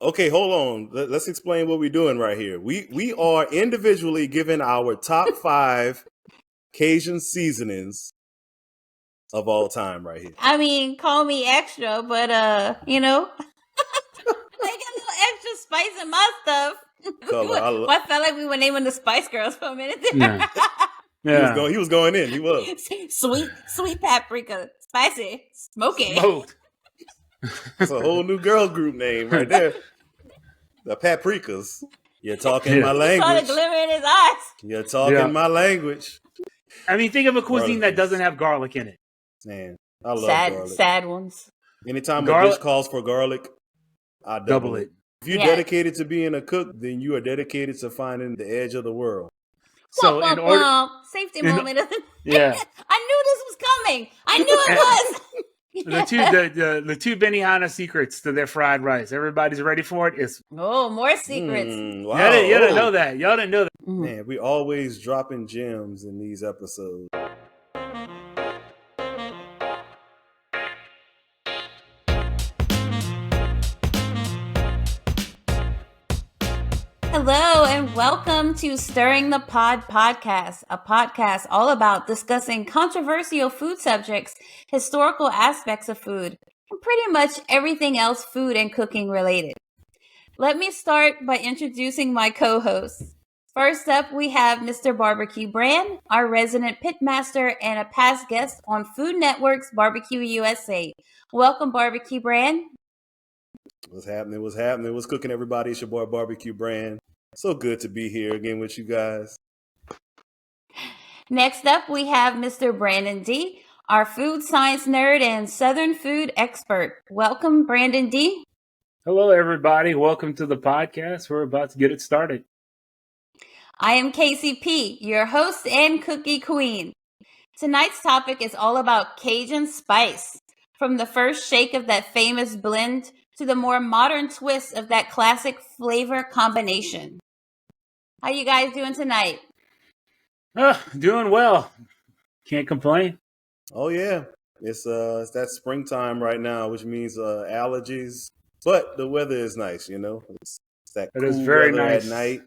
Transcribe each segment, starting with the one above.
Okay, hold on. Let's explain what we're doing right here. We are individually giving our top 5 Cajun seasonings of all time right here. I mean, call me extra, but I got a little extra spice in my stuff. I felt like we were naming the Spice Girls for a minute there. Yeah. He was going in. He was sweet paprika, spicy, smoky. Smoked. It's a whole new girl group name right there. The Paprikas. You're talking my language. Saw the glimmer in his eyes. You're talking my language. I mean, think of a cuisine that doesn't have garlic in it. Man, I love garlic. Sad ones. Anytime a dish calls for garlic, I double it. If you're dedicated to being a cook, then you are dedicated to finding the edge of the world. So in order, safety moment. Yeah, I knew this was coming. I knew it was. The two Benihana secrets to their fried rice. Everybody's ready for it. It's more secrets. Wow. Y'all didn't know that. Y'all didn't know that. Man, we always dropping gems in these episodes. Hello and welcome to Stirring the Pod podcast, a podcast all about discussing controversial food subjects, historical aspects of food, and pretty much everything else food and cooking related. Let me start by introducing my co-hosts. First up, we have Mr. Barbecue Brand, our resident pitmaster and a past guest on Food Network's Barbecue USA. Welcome, Barbecue Brand. What's happening? What's cooking, everybody? It's your boy Barbecue Brand. So good to be here again with you guys. Next up, we have Mr. Brandon D., our food science nerd and Southern food expert. Welcome, Brandon D. Hello, everybody. Welcome to the podcast. We're about to get it started. I am KCP, your host and cookie queen. Tonight's topic is all about Cajun spice. From the first shake of that famous blend to the more modern twist of that classic flavor combination. How you guys doing tonight? Doing well. Can't complain. Oh yeah, it's that springtime right now, which means allergies. But the weather is nice, you know. It's that cool is very weather nice at night.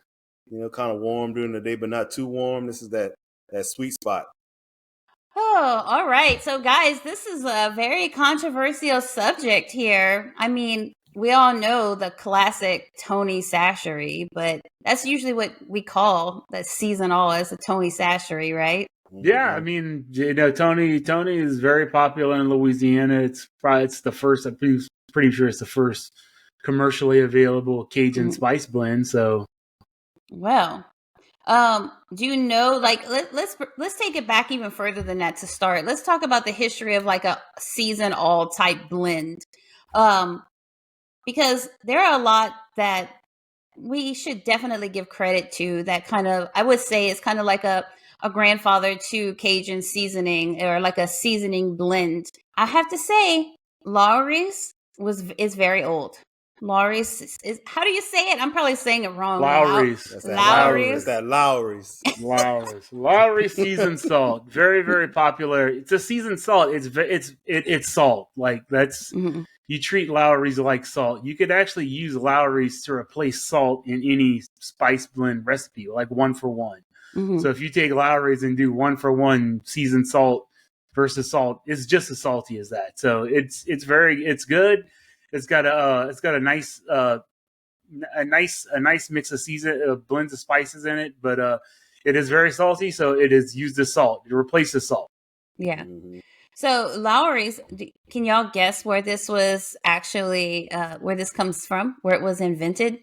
You know, kind of warm during the day, but not too warm. This is that sweet spot. Oh, all right. So, guys, this is a very controversial subject here. I mean, we all know the classic Tony Sachery, but that's usually what we call the seasonal as a Tony Sachery, right? Yeah, I mean, you know, Tony is very popular in Louisiana. It's the first. I'm pretty sure it's the first commercially available Cajun spice blend. So, well, do you know, like, let's take it back even further than that to start. Let's talk about the history of like a season all type blend. Because there are a lot that we should definitely give credit to that kind of, I would say it's kind of like a grandfather to Cajun seasoning or like a seasoning blend. I have to say Lawry's is very old. Lawry's is, how do you say it? I'm probably saying it wrong. Lawry's. Lawry's. Lawry seasoned salt. Very, very popular. It's a seasoned salt. It's salt. Like that's you treat Lawry's like salt. You could actually use Lawry's to replace salt in any spice blend recipe, like 1-for-1. So if you take Lawry's and do 1-for-1 seasoned salt versus salt, it's just as salty as that. So it's good. It's got a nice mix of blends of spices in it, but it is very salty, so it is used as salt. It replaces salt. Yeah. So Lawry's, can y'all guess where this was actually where this comes from? Where it was invented?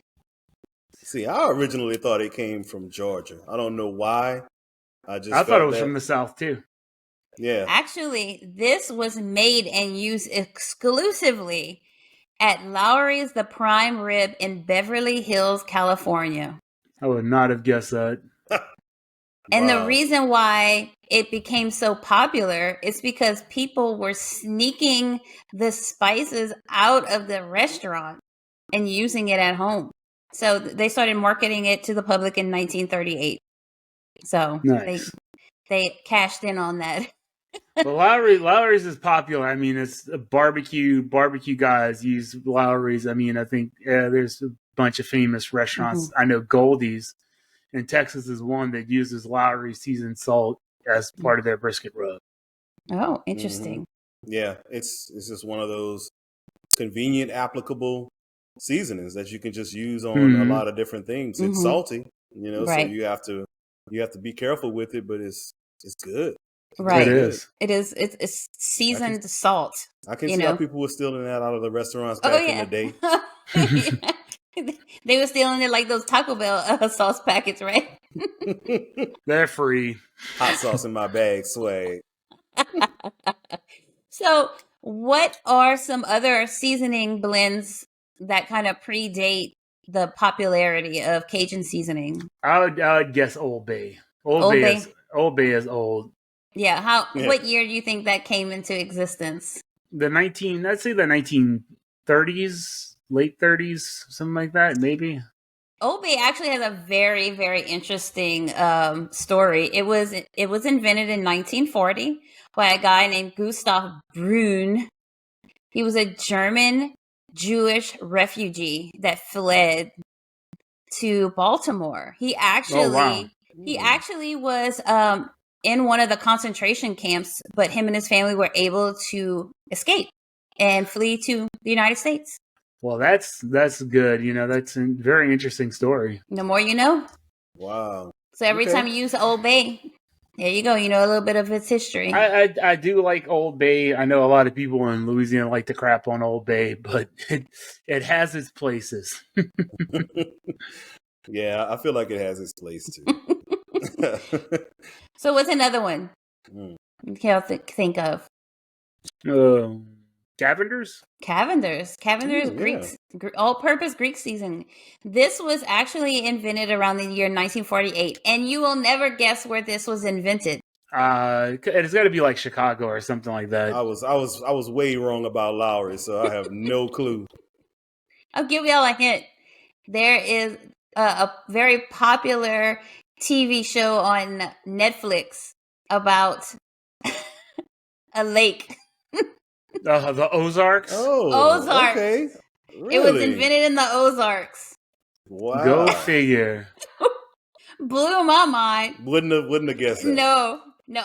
See, I originally thought it came from Georgia. I don't know why. I thought it was from the South too. Yeah. Actually, this was made and used exclusively at Lawry's The Prime Rib in Beverly Hills, California. I would not have guessed that. And the reason why it became so popular is because people were sneaking the spices out of the restaurant and using it at home. So they started marketing it to the public in 1938. So nice. they cashed in on that. But Lowry's is popular. I mean, it's a barbecue guys use Lowry's. I mean, I think there's a bunch of famous restaurants. I know Goldie's in Texas is one that uses Lowry seasoned salt as part of their brisket rub. Oh, interesting. Yeah, it's just one of those convenient, applicable seasonings that you can just use on a lot of different things. It's salty, so you have to be careful with it, but it's good. Right. It is. It's seasoned salt. I can see how people were stealing that out of the restaurants back in the day. They were stealing it like those Taco Bell sauce packets, right? They're free. Hot sauce in my bag, swag. So, what are some other seasoning blends that kind of predate the popularity of Cajun seasoning? I would guess Old Bay. Old Bay is old. Yeah. What year do you think that came into existence? I'd say the 1930s, late 30s, something like that, maybe. Old Bay actually has a very, very interesting story. It was invented in 1940 by a guy named Gustav Brunn. He was a German Jewish refugee that fled to Baltimore. He actually was in one of the concentration camps, but him and his family were able to escape and flee to the United States. Well, that's good. That's a very interesting story. The more you know. Wow. So every time you use Old Bay, there you go. You know a little bit of its history. I do like Old Bay. I know a lot of people in Louisiana like to crap on Old Bay, but it has its places. Yeah, I feel like it has its place too. So what's another one you can think of? Cavenders? Cavenders, all-purpose Greek seasoning. This was actually invented around the year 1948, and you will never guess where this was invented. It's got to be like Chicago or something like that. I was way wrong about Lowry, so I have no clue. I'll give y'all a hint. There is a very popular TV show on Netflix about a lake. The Ozarks? Oh, Ozarks. Okay. Really? It was invented in the Ozarks. Wow. Go figure. Blew my mind. Wouldn't have guessed that. No,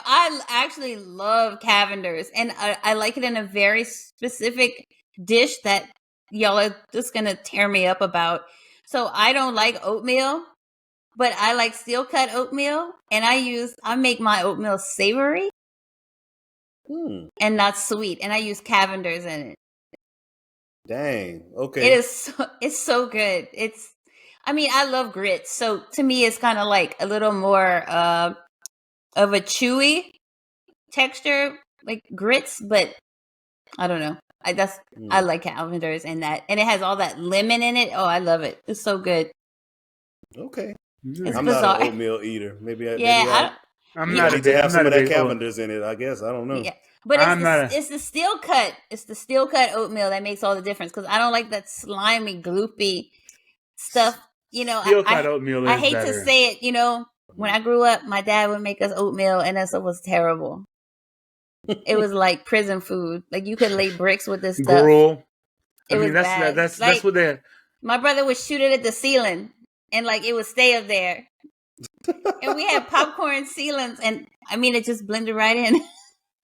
I actually love Cavenders, and I like it in a very specific dish that y'all are just gonna tear me up about. So I don't like oatmeal, but I like steel cut oatmeal, and I make my oatmeal savory and not sweet, and I use Cavenders in it. Dang. Okay. It's so good. I love grits, so to me it's kind of like a little more of a chewy texture, like grits, but I don't know. I like Cavenders and it has all that lemon in it. Oh, I love it. It's so good. Okay. It's I'm bizarre. not an oatmeal eater. I'm not to have some of that Cavenders in it, I guess. I don't know. Yeah. But it's the steel cut. It's the steel cut oatmeal that makes all the difference, because I don't like that slimy, gloopy stuff. Steel cut oatmeal is I hate better. to say it, when I grew up, my dad would make us oatmeal, and it was terrible. It was like prison food. Like, you could lay bricks with this stuff. Gruel. Was bad. That's what they're... My brother would shoot it at the ceiling, and it would stay up there. And we had popcorn ceilings, and it just blended right in.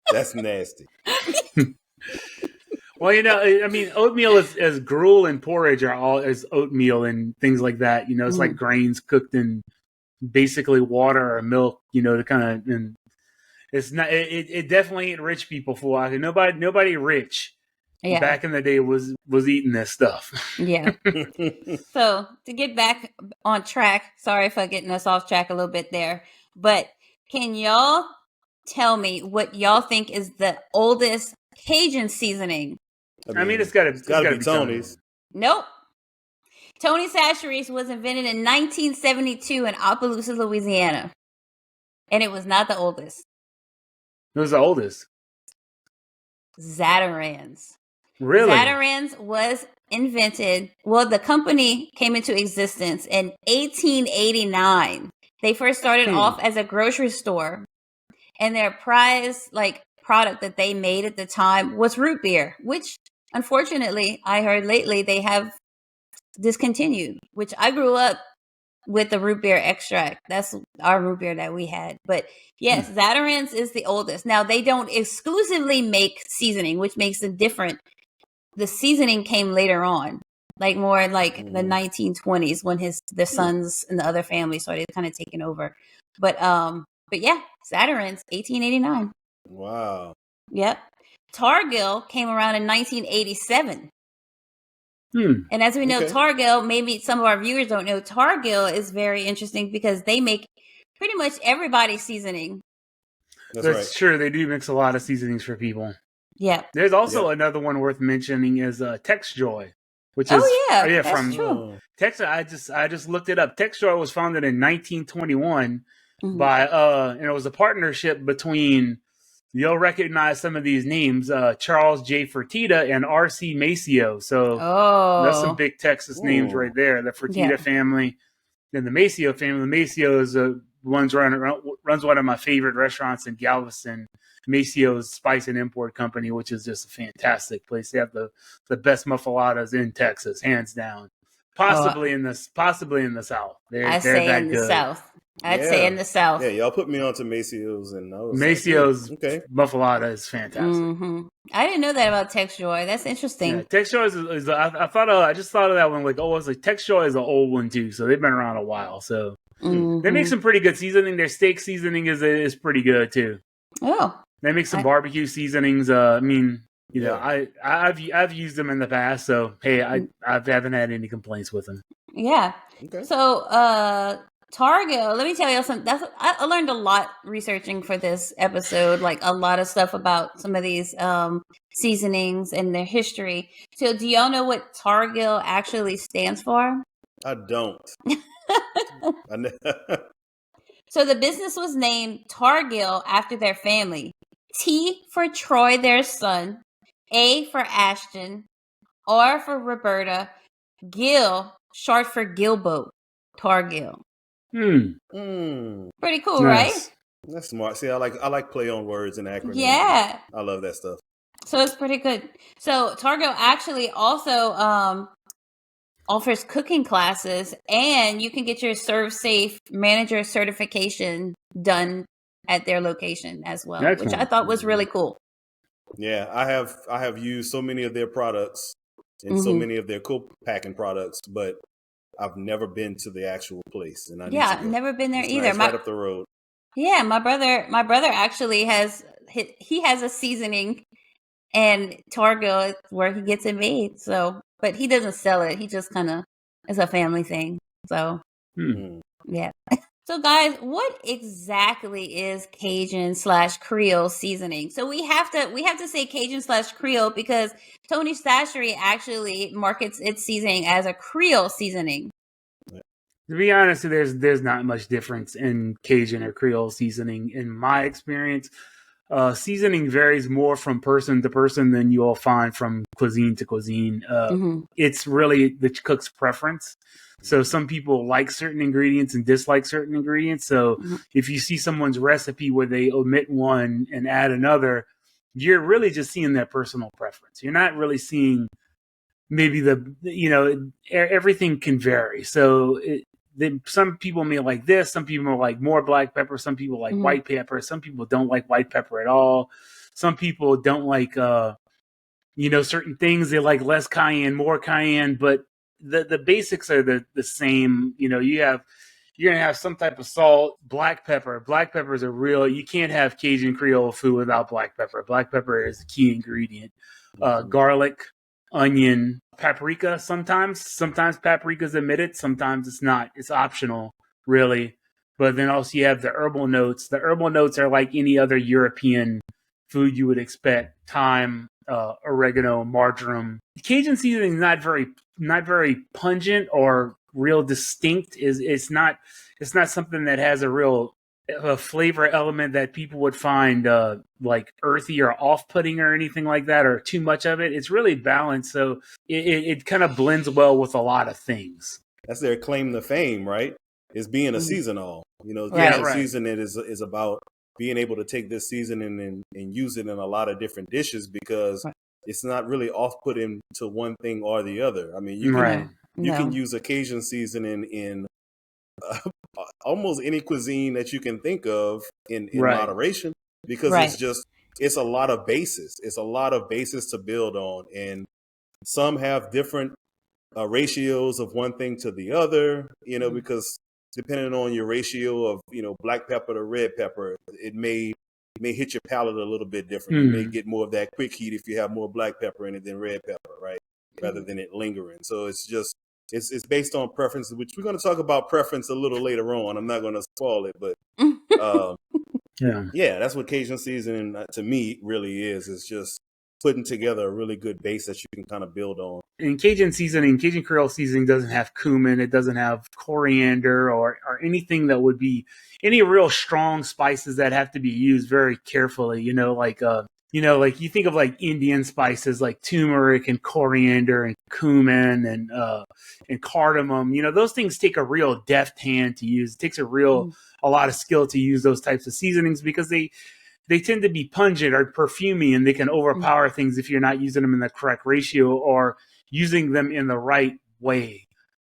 That's nasty. Well, oatmeal as gruel and porridge are all as oatmeal and things like that. It's like grains cooked in basically water or milk. To kind of, and it's not. It definitely ain't rich people food. Nobody rich back in the day was eating this stuff. Yeah. So to get back on track, sorry for getting us off track a little bit there, but can y'all tell me what y'all think is the oldest Cajun seasoning? It's got to be Tony's. Nope. Tony's Hatcheries was invented in 1972 in Opelousas, Louisiana. And it was not the oldest. It was the oldest. Zatarain's. Really? Zatarain's was invented, the company came into existence in 1889. They first started off as a grocery store. And their prized product that they made at the time was root beer, which unfortunately I heard lately they have discontinued, which I grew up with the root beer extract. That's our root beer that we had. But yes, Zatarain's is the oldest. Now, they don't exclusively make seasoning, which makes it different. The seasoning came later on, like more in like the 1920s when the sons and the other family started kind of taking over. But yeah, Zatarain's 1889. Wow. Yep. Targo came around in 1987. And as we know, Targo, maybe some of our viewers don't know, Targo is very interesting because they make pretty much everybody's seasoning. That's true. They do mix a lot of seasonings for people. Yeah. There's also another one worth mentioning is TexJoy, which is from true. Texas. I just looked it up. TexJoy was founded in 1921 by and it was a partnership between, you'll recognize some of these names, Charles J. Fertitta and R.C. Maceo. So that's some big Texas names right there. The Fertitta family and the Maceo family. The Maceo is runs one of my favorite restaurants in Galveston, Maceo's Spice and Import Company, which is just a fantastic place. They have the best muffaladas in Texas, hands down. Possibly in the South. I'd say in the South. Yeah, y'all put me onto Maceo's, and I was Maceo's muffalata is fantastic. I didn't know that about TexJoy. That's interesting. Yeah, TexJoy is I just thought of that one like, it's like TexJoy is an old one too, so they've been around a while. So they make some pretty good seasoning. Their steak seasoning is pretty good too. Oh, they make some barbecue seasonings. I mean, I've used them in the past, so hey, I haven't had any complaints with them. Yeah. Okay. So Targo, let me tell you something. I learned a lot researching for this episode, like a lot of stuff about some of these seasonings and their history. So do y'all know what Targo actually stands for? I don't. So the business was named Targill after their family. T for Troy, their son. A for Ashton. R for Roberta. Gill, short for Gilboat. Targill. Pretty cool, right? That's smart. See, I like play on words and acronyms. Yeah. I love that stuff. So it's pretty good. So Targo actually also offers cooking classes, and you can get your Serve Safe manager certification done at their location as well, which I thought was really cool. Yeah, I have used so many of their products and so many of their co-packing products, but I've never been to the actual place, and I've never been there either. Right up the road. Yeah, my brother actually has a seasoning, and Targo is where he gets it made. So, but he doesn't sell it. He just kind of is a family thing. So, yeah. So, guys, what exactly is Cajun/Creole seasoning? So we have to say Cajun/Creole because Tony Chachere's actually markets its seasoning as a Creole seasoning. To be honest, there's not much difference in Cajun or Creole seasoning in my experience. Seasoning varies more from person to person than you'll find from cuisine to cuisine. It's really the cook's preference. So some people like certain ingredients and dislike certain ingredients. So if you see someone's recipe where they omit one and add another, you're really just seeing their personal preference. You're not really seeing maybe everything can vary. So some people may like this. Some people like more black pepper. Some people like white pepper. Some people don't like white pepper at all. Some people don't like, certain things. They like less cayenne, more cayenne, but the basics are the same. You're going to have some type of salt, black pepper. Black pepper is you can't have Cajun Creole food without black pepper. Black pepper is the key ingredient. Garlic, onion, paprika. Sometimes paprika's omitted. Sometimes it's not. It's optional, really. But then also you have the herbal notes. The herbal notes are like any other European food you would expect. Thyme, oregano, marjoram. Cajun seasoning is not very pungent or real distinct. It's not something that has a real flavor element that people would find like earthy or off-putting or anything like that, or too much of it. It's really balanced, so it kind of blends well with a lot of things. That's their claim to fame, right? Is being a seasonal. Right. Season it is about being able to take this seasoning and use it in a lot of different dishes, because it's not really off-putting to one thing or the other. I mean, you can use a Cajun seasoning in almost any cuisine that you can think of in moderation, because it's a lot of bases. It's a lot of bases to build on, and some have different ratios of one thing to the other, because depending on your ratio of, black pepper to red pepper, it may hit your palate a little bit different. You may get more of that quick heat if you have more black pepper in it than red pepper, right? Rather than it lingering. So it's just, it's based on preferences, which we're going to talk about preference a little later on. I'm not going to spoil it, but that's what Cajun seasoning to me really is. It's just putting together a really good base that you can kind of build on. And Cajun seasoning, Cajun Creole seasoning doesn't have cumin. It doesn't have coriander or anything that would be any real strong spices that have to be used very carefully. Like you think of like Indian spices like turmeric and coriander and cumin and cardamom. Those things take a real deft hand to use. It takes a lot of skill to use those types of seasonings, because they tend to be pungent or perfumey, and they can overpower things if you're not using them in the correct ratio or using them in the right way.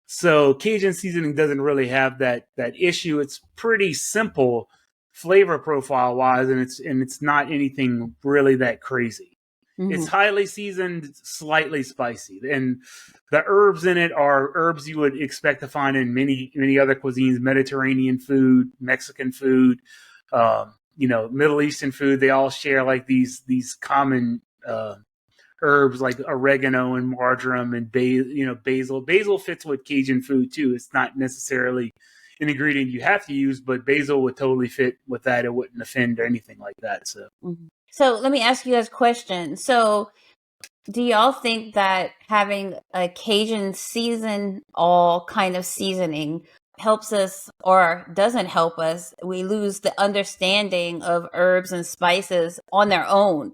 So Cajun seasoning doesn't really have that issue. It's pretty simple flavor profile wise, and it's not anything really that crazy. It's highly seasoned, slightly spicy, and the herbs in it are herbs you would expect to find in many other cuisines: Mediterranean food, Mexican food, Middle Eastern food. They all share like these common herbs like oregano and marjoram and basil. Basil fits with Cajun food too. It's not necessarily an ingredient you have to use, but basil would totally fit with that. It wouldn't offend or anything like that. So let me ask you guys a question. So do y'all think that having a Cajun season all kind of seasoning helps us or doesn't help us? We lose the understanding of herbs and spices on their own.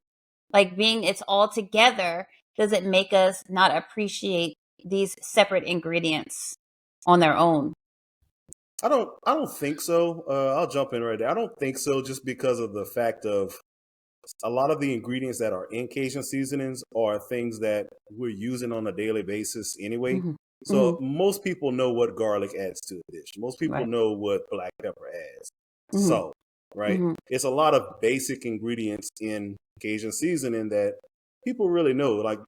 Like being it's all together, does it make us not appreciate these separate ingredients on their own? I don't think so. I'll jump in right there. I don't think so, just because of the fact of a lot of the ingredients that are in Cajun seasonings are things that we're using on a daily basis anyway. So most people know what garlic adds to a dish. Most people know what black pepper adds. Salt, right? It's a lot of basic ingredients in Cajun seasoning that people really know. Like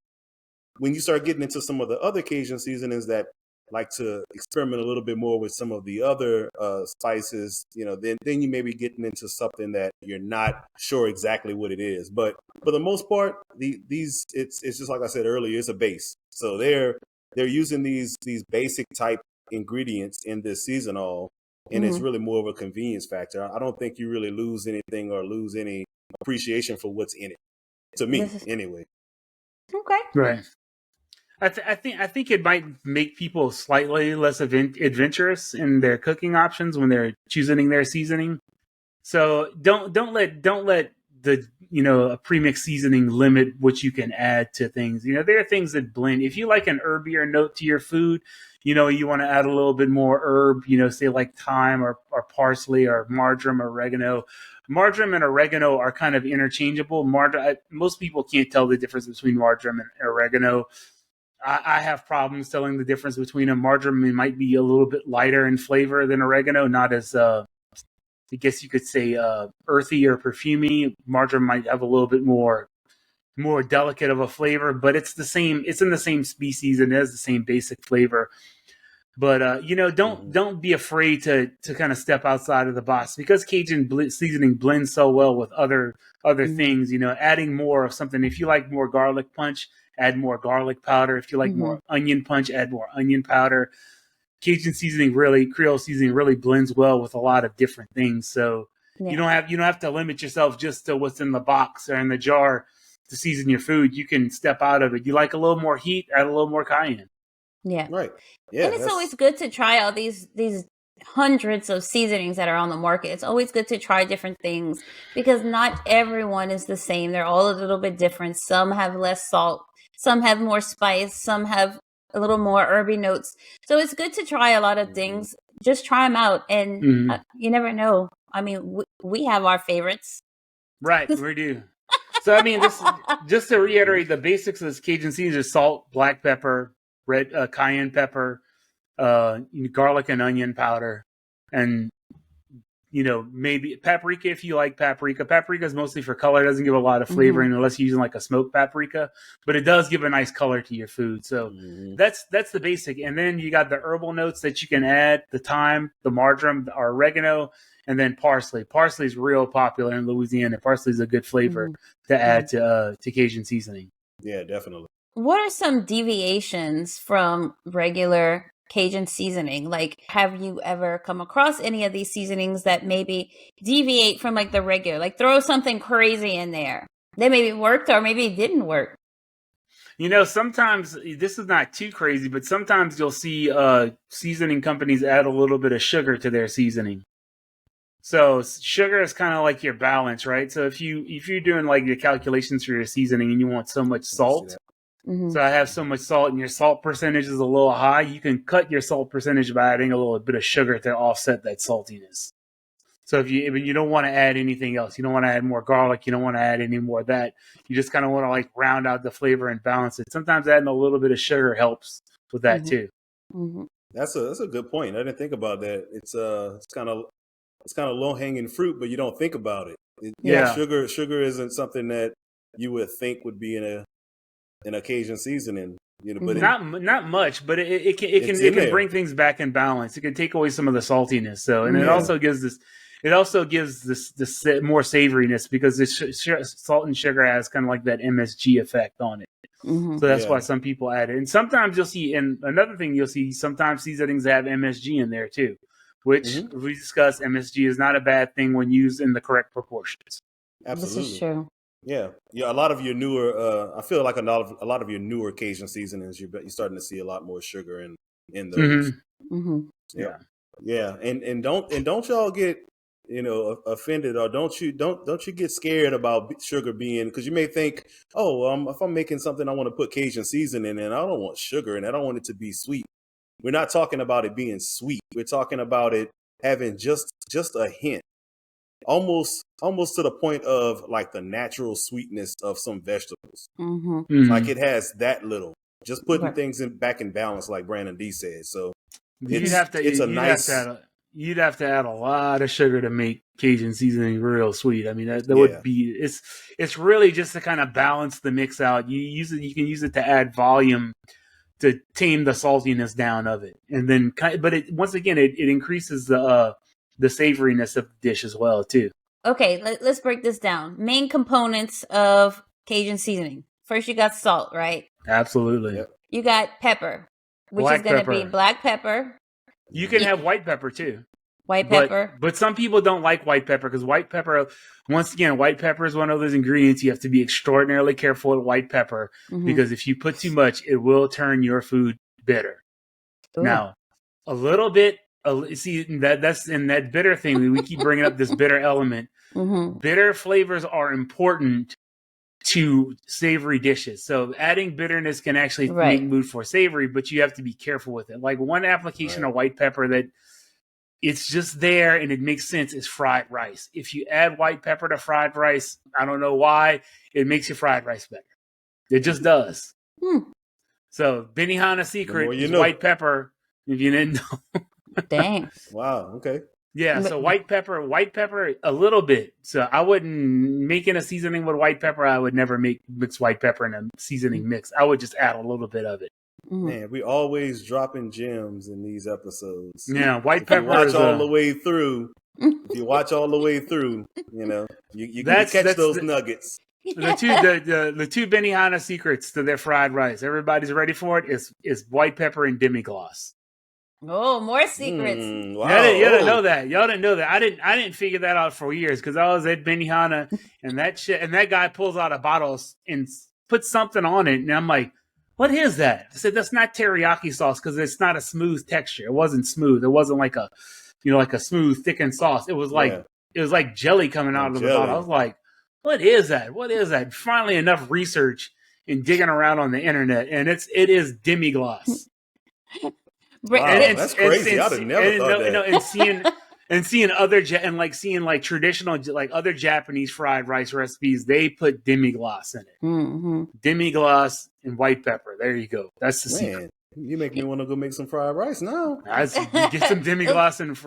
when you start getting into some of the other Cajun seasonings that like to experiment a little bit more with some of the other spices, then you may be getting into something that you're not sure exactly what it is. But for the most part, it's just like I said earlier, it's a base. So they're using these basic type ingredients in this seasonal, and it's really more of a convenience factor. I don't think you really lose anything or lose any appreciation for what's in it. To me, anyway. Okay. Right. I think it might make people slightly less adventurous in their cooking options when they're choosing their seasoning. So don't let the a premixed seasoning limit what you can add to things. There are things that blend. If you like an herbier note to your food, you want to add a little bit more herb. Say like thyme or parsley or marjoram or oregano. Marjoram and oregano are kind of interchangeable. Most people can't tell the difference between marjoram and oregano. I have problems telling the difference between them. Marjoram might be a little bit lighter in flavor than oregano, not as, I guess you could say, earthy or perfumey. Marjoram might have a little bit more delicate of a flavor, but it's the same. It's in the same species and it has the same basic flavor. But don't be afraid to kind of step outside of the box, because Cajun seasoning blends so well with other things. Adding more of something. If you like more garlic punch, add more garlic powder. If you like more onion punch, add more onion powder. Cajun seasoning Creole seasoning really blends well with a lot of different things. So you don't have to limit yourself just to what's in the box or in the jar to season your food. You can step out of it. You like a little more heat, add a little more cayenne. Yeah. Right. Yeah. And it's always good to try all these hundreds of seasonings that are on the market. It's always good to try different things, because not everyone is the same. They're all a little bit different. Some have less salt, some have more spice, some have a little more herby notes. So it's good to try a lot of things just try them out, and you never know. I mean, we have our favorites. Right, we do. So, I mean, just to reiterate, the basics of Cajun seasoning is salt, black pepper, red cayenne pepper, garlic and onion powder, and maybe paprika if you like paprika. Paprika is mostly for color; it doesn't give a lot of flavoring unless you're using like a smoked paprika, but it does give a nice color to your food. So that's the basic. And then you got the herbal notes that you can add: the thyme, the marjoram, or oregano, and then parsley. Parsley is real popular in Louisiana. Parsley is a good flavor to add to Cajun seasoning. Yeah, definitely. What are some deviations from regular Cajun seasoning? Like, have you ever come across any of these seasonings that maybe deviate from like the regular, like throw something crazy in there that maybe worked or maybe didn't work? Sometimes this is not too crazy, but sometimes you'll see seasoning companies add a little bit of sugar to their seasoning. So sugar is kind of like your balance, right? So if you're doing like your calculations for your seasoning and you want so much salt, so I have so much salt and your salt percentage is a little high, you can cut your salt percentage by adding a little bit of sugar to offset that saltiness. So if you don't want to add anything else, you don't want to add more garlic, you don't want to add any more of that, you just kind of want to like round out the flavor and balance it. Sometimes adding a little bit of sugar helps with that too. That's a good point. I didn't think about that. It's kind of low hanging fruit, but you don't think about it. Sugar isn't something that you would think would be in an Cajun seasoning, but not much, but it can bring things back in balance. It can take away some of the saltiness. So, and it also gives this more savoriness because this salt and sugar has kind of like that MSG effect on it. So that's why some people add it. And sometimes you'll see, and another thing you'll see, sometimes seasonings have MSG in there too, which we discussed. MSG is not a bad thing when used in the correct proportions. Absolutely. This is true. Yeah. A lot of your newer, I feel like a lot of your newer Cajun seasonings, you're starting to see a lot more sugar in those. Yeah. And don't y'all get offended, or don't you get scared about sugar being, because you may think, if I'm making something, I want to put Cajun seasoning in, I don't want sugar and I don't want it to be sweet. We're not talking about it being sweet. We're talking about it having just a hint. Almost to the point of like the natural sweetness of some vegetables. Like it has that little. Just putting things back in balance, like Brandon D said. So you'd have to add a lot of sugar to make Cajun seasoning real sweet. I mean, that would be it's really just to kind of balance the mix out. You can use it to add volume to tame the saltiness down of it, and then once again it increases the savoriness of the dish as well too. Okay, let's break this down. Main components of Cajun seasoning. First, you got salt, right? Absolutely. Yep. You got pepper, which is going to be black pepper. You can have white pepper too. White pepper. But some people don't like white pepper because white pepper, once again, white pepper is one of those ingredients you have to be extraordinarily careful with white pepper because if you put too much, it will turn your food bitter. Ooh. Now, a little bit, see, that's in that bitter thing. We keep bringing up this bitter element. Bitter flavors are important to savory dishes. So adding bitterness can actually make mood for savory, but you have to be careful with it. Like one application of white pepper that it's just there and it makes sense is fried rice. If you add white pepper to fried rice, I don't know why, it makes your fried rice better. It just does. So Benihana secret is white pepper, if you didn't know. Dang. Wow. Okay. Yeah, so white pepper, a little bit. So I wouldn't, making a seasoning with white pepper, I would never mix white pepper in a seasoning mix. I would just add a little bit of it. Man, we always dropping gems in these episodes. Yeah, white pepper. If you watch all the way through, you can catch those nuggets. The two Benihana secrets to their fried rice. Everybody's ready for it. Is white pepper and demi-glace. Oh, more secrets. Wow. Y'all didn't know that. Y'all didn't know that. I didn't figure that out for years because I was at Benihana and that guy pulls out a bottle and puts something on it, and I'm like, what is that? I said, that's not teriyaki sauce because it's not a smooth texture. It wasn't smooth. It wasn't like a smooth, thickened sauce. It was like it was like jelly coming out of the bottle. I was like, what is that? What is that? Finally, enough research and digging around on the internet, and it is demi-glace. Wow, that's crazy. I'd have never thought that. And seeing other seeing traditional other Japanese fried rice recipes, they put demi-glace in it. Mm-hmm. Demi-glace and white pepper. There you go. That's the secret. You make me want to go make some fried rice now. Get some demi-glace and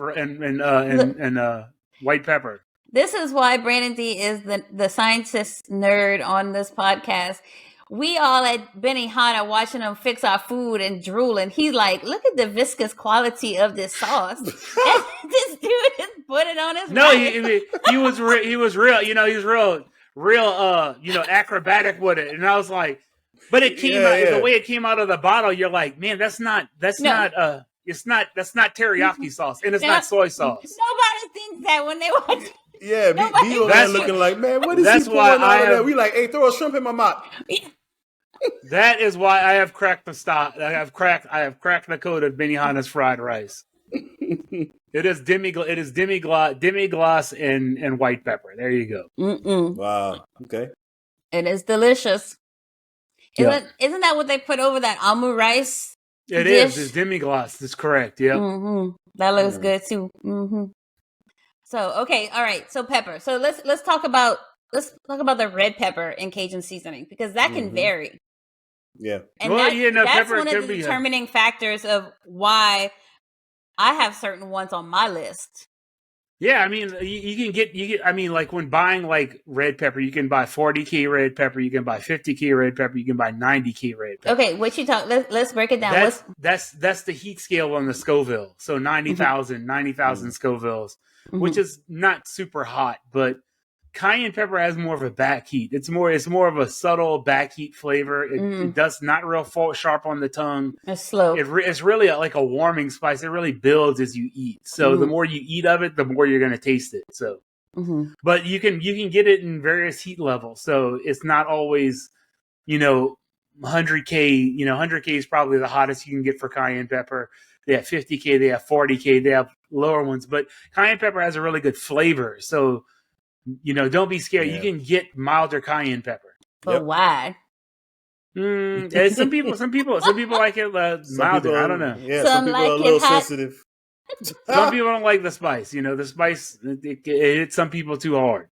white pepper. This is why Brandon D is the scientist nerd on this podcast. We all at Benihana watching him fix our food and drooling. He's like, look at the viscous quality of this sauce. And this dude is putting on his rice. he was real, he's real acrobatic with it. And I was like, but it came out the way it came out of the bottle, you're like, man, that's not teriyaki sauce, and it's not soy sauce. Nobody thinks that when they watch. Yeah, people are looking like, man, what is he pulling out of that? We like, hey, throw a shrimp in my mouth. That is why I have cracked the stock. I have cracked the code of Benihana's fried rice. It is demi-glace and white pepper. There you go. Mm-mm. Wow. Okay. It is delicious. Isn't that what they put over that amu rice? It is. It's demi-glace. That's correct. Yeah. Mm-hmm. That looks good too. Mm-hmm. So okay, all right. So pepper. So let's talk about the red pepper in Cajun seasoning, because that can vary. Yeah. And that's one of the determining factors of why I have certain ones on my list. Yeah, I mean, you can I mean, like when buying like red pepper, you can buy 40 key red pepper, you can buy 50 key red pepper, you can buy 90 key red pepper. Okay, what you talk? Let's break it down. That's the heat scale on the Scoville. So 90,000 Scovilles, which is not super hot, but cayenne pepper has more of a back heat. It's more of a subtle back heat flavor. It does not real sharp on the tongue. It's slow. It's really like a warming spice. It really builds as you eat. So the more you eat of it, the more you're going to taste it. So, but you can get it in various heat levels. So it's not always, 100K. 100K is probably the hottest you can get for cayenne pepper. They have 50K. They have 40K. They have lower ones. But cayenne pepper has a really good flavor. So, don't be scared. Yeah. You can get milder cayenne pepper. But why? Some people like it milder. I don't know. Yeah, some people are a little sensitive. Some people don't like the spice. The spice it hits some people too hard.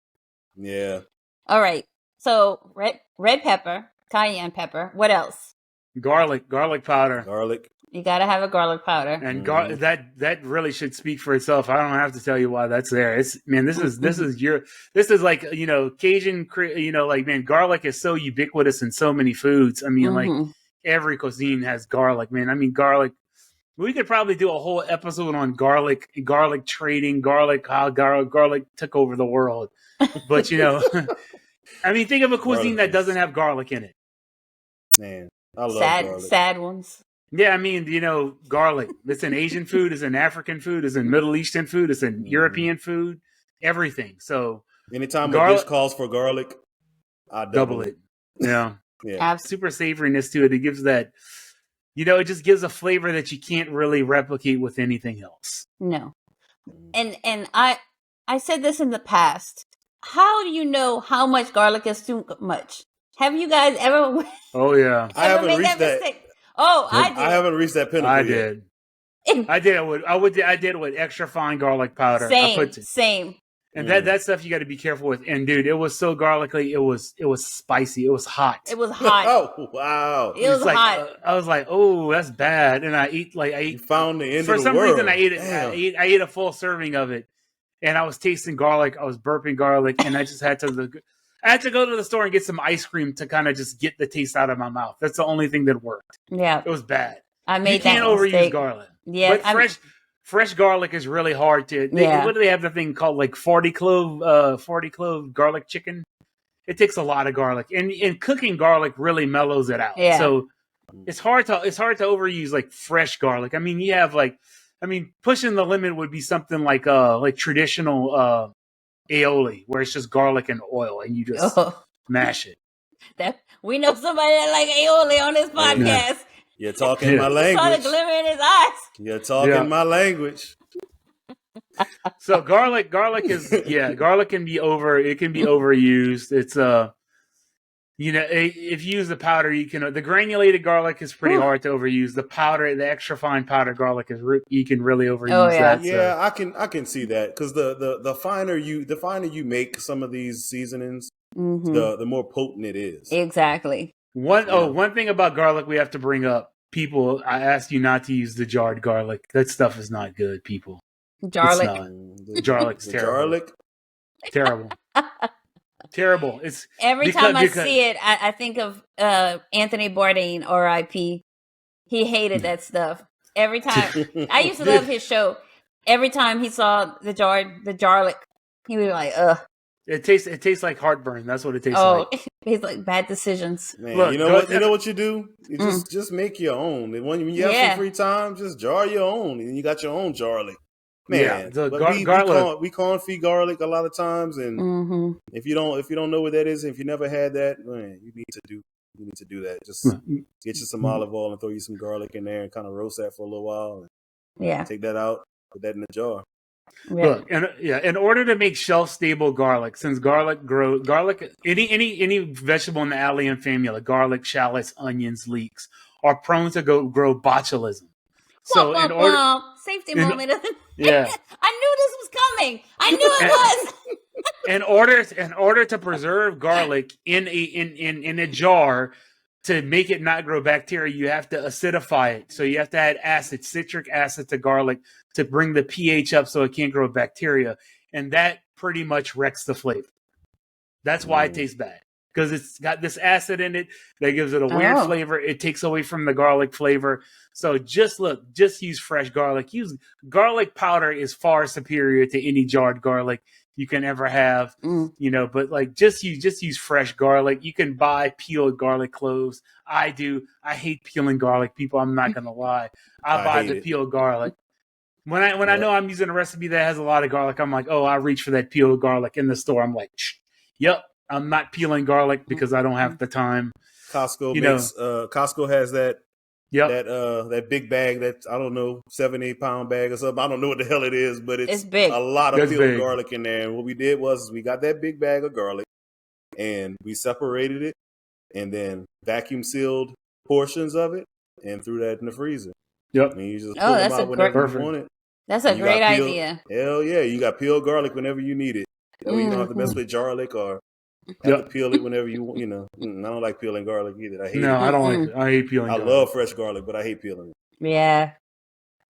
Yeah. All right. So red pepper, cayenne pepper. What else? Garlic powder. Garlic. You gotta have a garlic powder, and that really should speak for itself. I don't have to tell you why that's there. This is like Cajun. Garlic is so ubiquitous in so many foods. I mean, like every cuisine has garlic. Man, I mean garlic. We could probably do a whole episode on garlic trading, how garlic took over the world. But I mean, think of a cuisine that doesn't have garlic in it. Man, I love garlic. Sad ones. Yeah, I mean, garlic. It's in Asian food, it's in African food, it's in Middle Eastern food, it's in European food, everything. So anytime a dish calls for garlic, I double it. Yeah. Yeah. Super savoriness to it. It gives that, it just gives a flavor that you can't really replicate with anything else. No. And I said this in the past. How do you know how much garlic is too much? Have you guys ever? Oh yeah. I haven't reached that. Mistake? Oh, I did. I haven't reached that pinnacle yet. I did it with extra fine garlic powder. Same. And that stuff you got to be careful with. And dude, it was so garlicky. It was spicy. It was hot. It was hot. Oh wow! It was hot. I was like, oh, that's bad. And I ate. You found the end of the world. For some reason, I ate it. I ate a full serving of it, and I was tasting garlic. I was burping garlic, and I just had to. I had to go to the store and get some ice cream to kind of just get the taste out of my mouth. That's the only thing that worked. Yeah. It was bad. You can't overuse garlic. Yeah. But fresh garlic is really hard to. What do they have the thing called 40 clove garlic chicken? It takes a lot of garlic, and cooking garlic really mellows it out. Yeah. So it's hard to overuse fresh garlic. I mean, you have pushing the limit would be something like traditional aioli, where it's just garlic and oil, and you just mash it. We know somebody that like aioli on this podcast. Yeah. You're talking my language. I saw the glimmer in his eyes. You're talking my language. So garlic is garlic can be overused. It's if you use the powder, you can. The granulated garlic is pretty hard to overuse. The powder, the extra fine powdered garlic you can really overuse that. Yeah, so. I can see that because the finer you make some of these seasonings, the more potent it is. Exactly. One thing about garlic we have to bring up. People, I ask you not to use the jarred garlic. That stuff is not good, people. Garlic. Garlic's terrible. Terrible. Terrible. It's every time I see it, I think of Anthony Bourdain, R.I.P. He hated that stuff. Every time I used to love his show. Every time he saw the garlic, he would be like, ugh. It tastes like heartburn. That's what it tastes like. It's like bad decisions. Man, look, you know what you do? You just make your own. And when you have some free time, just jar your own, and you got your own garlic. Man, we confit garlic a lot of times, and if you don't know what that is, if you never had that, man, you need to do that. Just get you some olive oil and throw you some garlic in there and kind of roast that for a little while. And take that out, put that in the jar. Yeah. Look, in order to make shelf-stable garlic, since any vegetable in the allium family, like garlic, shallots, onions, leeks, are prone to grow botulism. So safety moment. Yeah, I knew this was coming. I knew it was. in order to preserve garlic in a jar, to make it not grow bacteria, you have to acidify it. So you have to add citric acid to garlic to bring the pH up so it can't grow bacteria. And that pretty much wrecks the flavor. That's why it tastes bad. Because it's got this acid in it that gives it a weird flavor. It takes away from the garlic flavor. So just use fresh garlic. Garlic powder is far superior to any jarred garlic you can ever have, but like just use fresh garlic. You can buy peeled garlic cloves. I hate peeling garlic, people. I'm not gonna lie. I buy the peeled garlic. When I know I'm using a recipe that has a lot of garlic, I'm like, I reach for that peeled garlic in the store. I'm like, yep, I'm not peeling garlic because I don't have the time. Costco has that. Yep. That big bag, that, I don't know, 7-8 pound bag or something. I don't know what the hell it is, but it's big. A lot of peeled garlic in there. And what we did was we got that big bag of garlic and we separated it and then vacuum sealed portions of it and threw that in the freezer. Yep. And you just pull them out whenever you want it. That's a great idea. Hell yeah. You got peeled garlic whenever you need it. You don't have to mess with garlic or have to peel it whenever you I don't like peeling garlic either. I hate it. I don't like it. I hate peeling garlic. I love fresh garlic, but I hate peeling it. Yeah.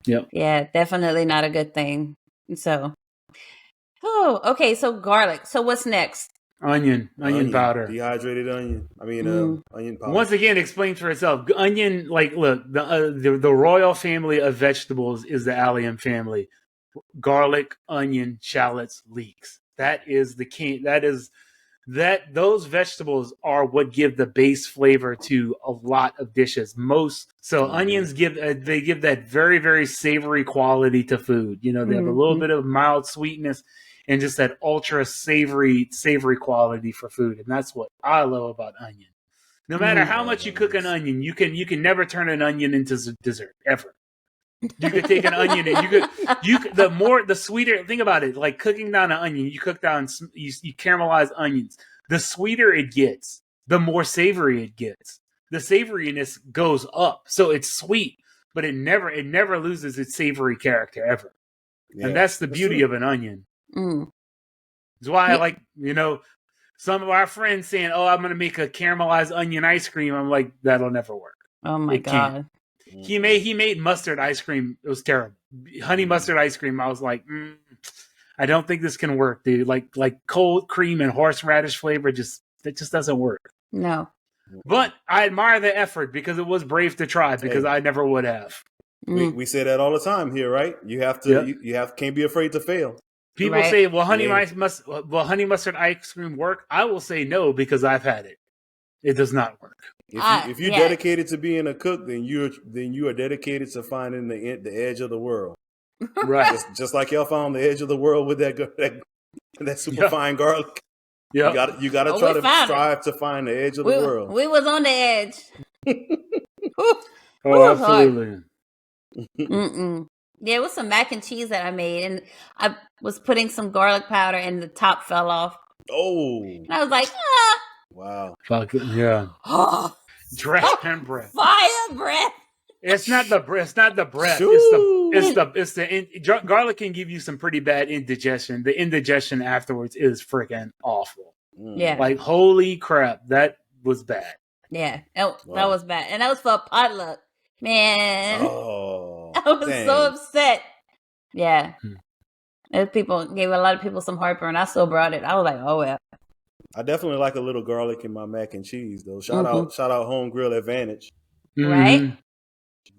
Yep. Yeah, definitely not a good thing. So, okay. So garlic. So what's next? Onion powder. Dehydrated onion. Onion powder. Once again, explains for itself. Onion, like, look, the royal family of vegetables is the allium family. Garlic, onion, shallots, leeks. That is the king. Those vegetables are what give the base flavor to a lot of dishes. Onions give that very, very savory quality to food. They have a little bit of mild sweetness and just that ultra savory quality for food. And that's what I love about onion. No matter how much you cook an onion, you can never turn an onion into dessert ever. You could take an onion and the sweeter. Think about it, like cooking down an onion. You caramelize onions. The sweeter it gets, the more savory it gets. The savoriness goes up, so it's sweet, but it never loses its savory character ever. Yeah, and that's the beauty of an onion. That's why I like some of our friends saying, I'm going to make a caramelized onion ice cream. I'm like, that'll never work. Oh my God. He made mustard ice cream. It was terrible. Honey mustard ice cream. I was like, I don't think this can work, dude. Like cold cream and horseradish flavor, it just doesn't work. No. But I admire the effort because it was brave to try because I never would have. We say that all the time here, right? You have to can't be afraid to fail. People say, "Will honey mustard ice cream work?" I will say no because I've had it. It does not work. If you're dedicated to being a cook, then you are dedicated to finding the edge of the world. Right. Just like y'all found the edge of the world with that super fine garlic. Yeah. You gotta try to strive to find the edge of the world. We was on the edge. Absolutely. Yeah, it was some mac and cheese that I made, and I was putting some garlic powder, and the top fell off. Oh. And I was like, Wow. Fucking yeah. Dragon breath. Fire breath. It's not the breath. It's not the breath. Shoo. Garlic can give you some pretty bad indigestion. The indigestion afterwards is freaking awful. Yeah. Like, holy crap, that was bad. Yeah, that was bad, and that was for a potluck. Man, I was so upset. Yeah, people gave a lot of people some heartburn. I still brought it. I was like, oh well. I definitely like a little garlic in my mac and cheese, though. Shout out Home Grill Advantage. Right?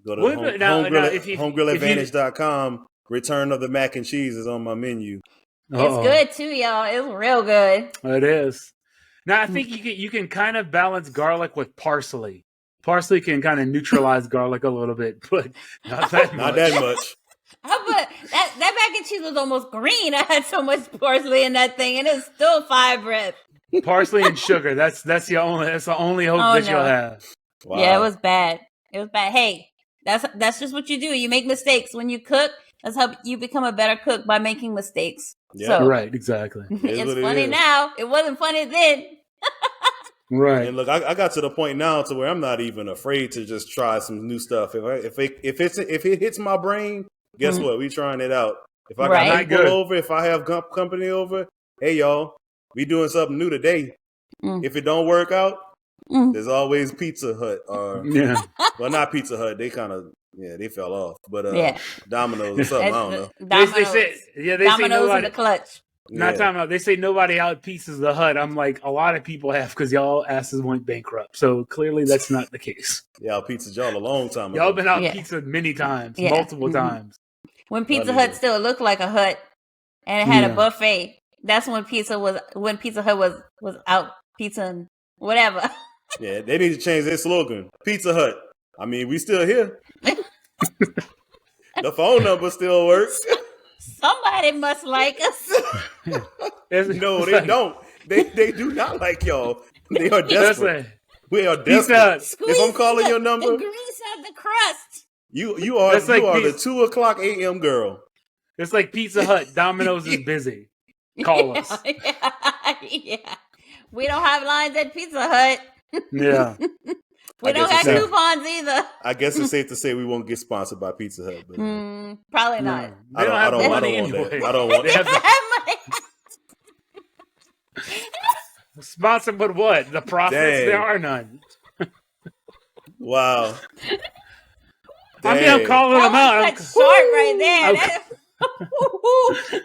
Go to homegrilladvantage.com. Return of the mac and cheese is on my menu. It's good too, y'all. It's real good. It is. Now I think you can kind of balance garlic with parsley. Parsley can kind of neutralize garlic a little bit, but not that much. Not that much. But that mac and cheese was almost green. I had so much parsley in that thing, and it's still fire breath. Parsley and sugar. That's the only hope that you'll have. Wow. Yeah, it was bad. It was bad. Hey, that's just what you do. You make mistakes when you cook. That's how you become a better cook, by making mistakes. Yeah, so, right. Exactly. It's funny now. It wasn't funny then. Right. And look, I got to the point now to where I'm not even afraid to just try some new stuff. If it hits my brain, guess what? We trying it out. If I got people over, if I have company over, hey y'all, we doing something new today. If it don't work out, there's always Pizza Hut well, not Pizza Hut. They kind of they fell off, but Domino's or something. I don't know. They say Domino's in the clutch. Not time out. They say nobody out pizzas the Hut. I'm like, a lot of people have, because y'all asses went bankrupt. So clearly that's not the case. Y'all pizzas y'all a long time ago. Y'all been out pizza many times, multiple times. When Pizza Hut still looked like a hut and it had a buffet, that's when Pizza Hut was out pizza and whatever. Yeah, they need to change their slogan. Pizza Hut. I mean, we still here. The phone number still works. Somebody must like us. No, they don't. They do not like y'all. They are desperate. We are desperate. If I'm calling your number, the grease of the crust. You are the 2:00 a.m. girl. It's like Pizza Hut. Domino's is busy. Call us. Yeah. We don't have lines at Pizza Hut. Yeah. We don't have coupons either. I guess it's safe to say we won't get sponsored by Pizza Hut. But, probably not. They don't have money anyway. I don't want that. Sponsored with what? The profits? Dang. There are none. Wow. I mean, I'm calling them out. That short right there.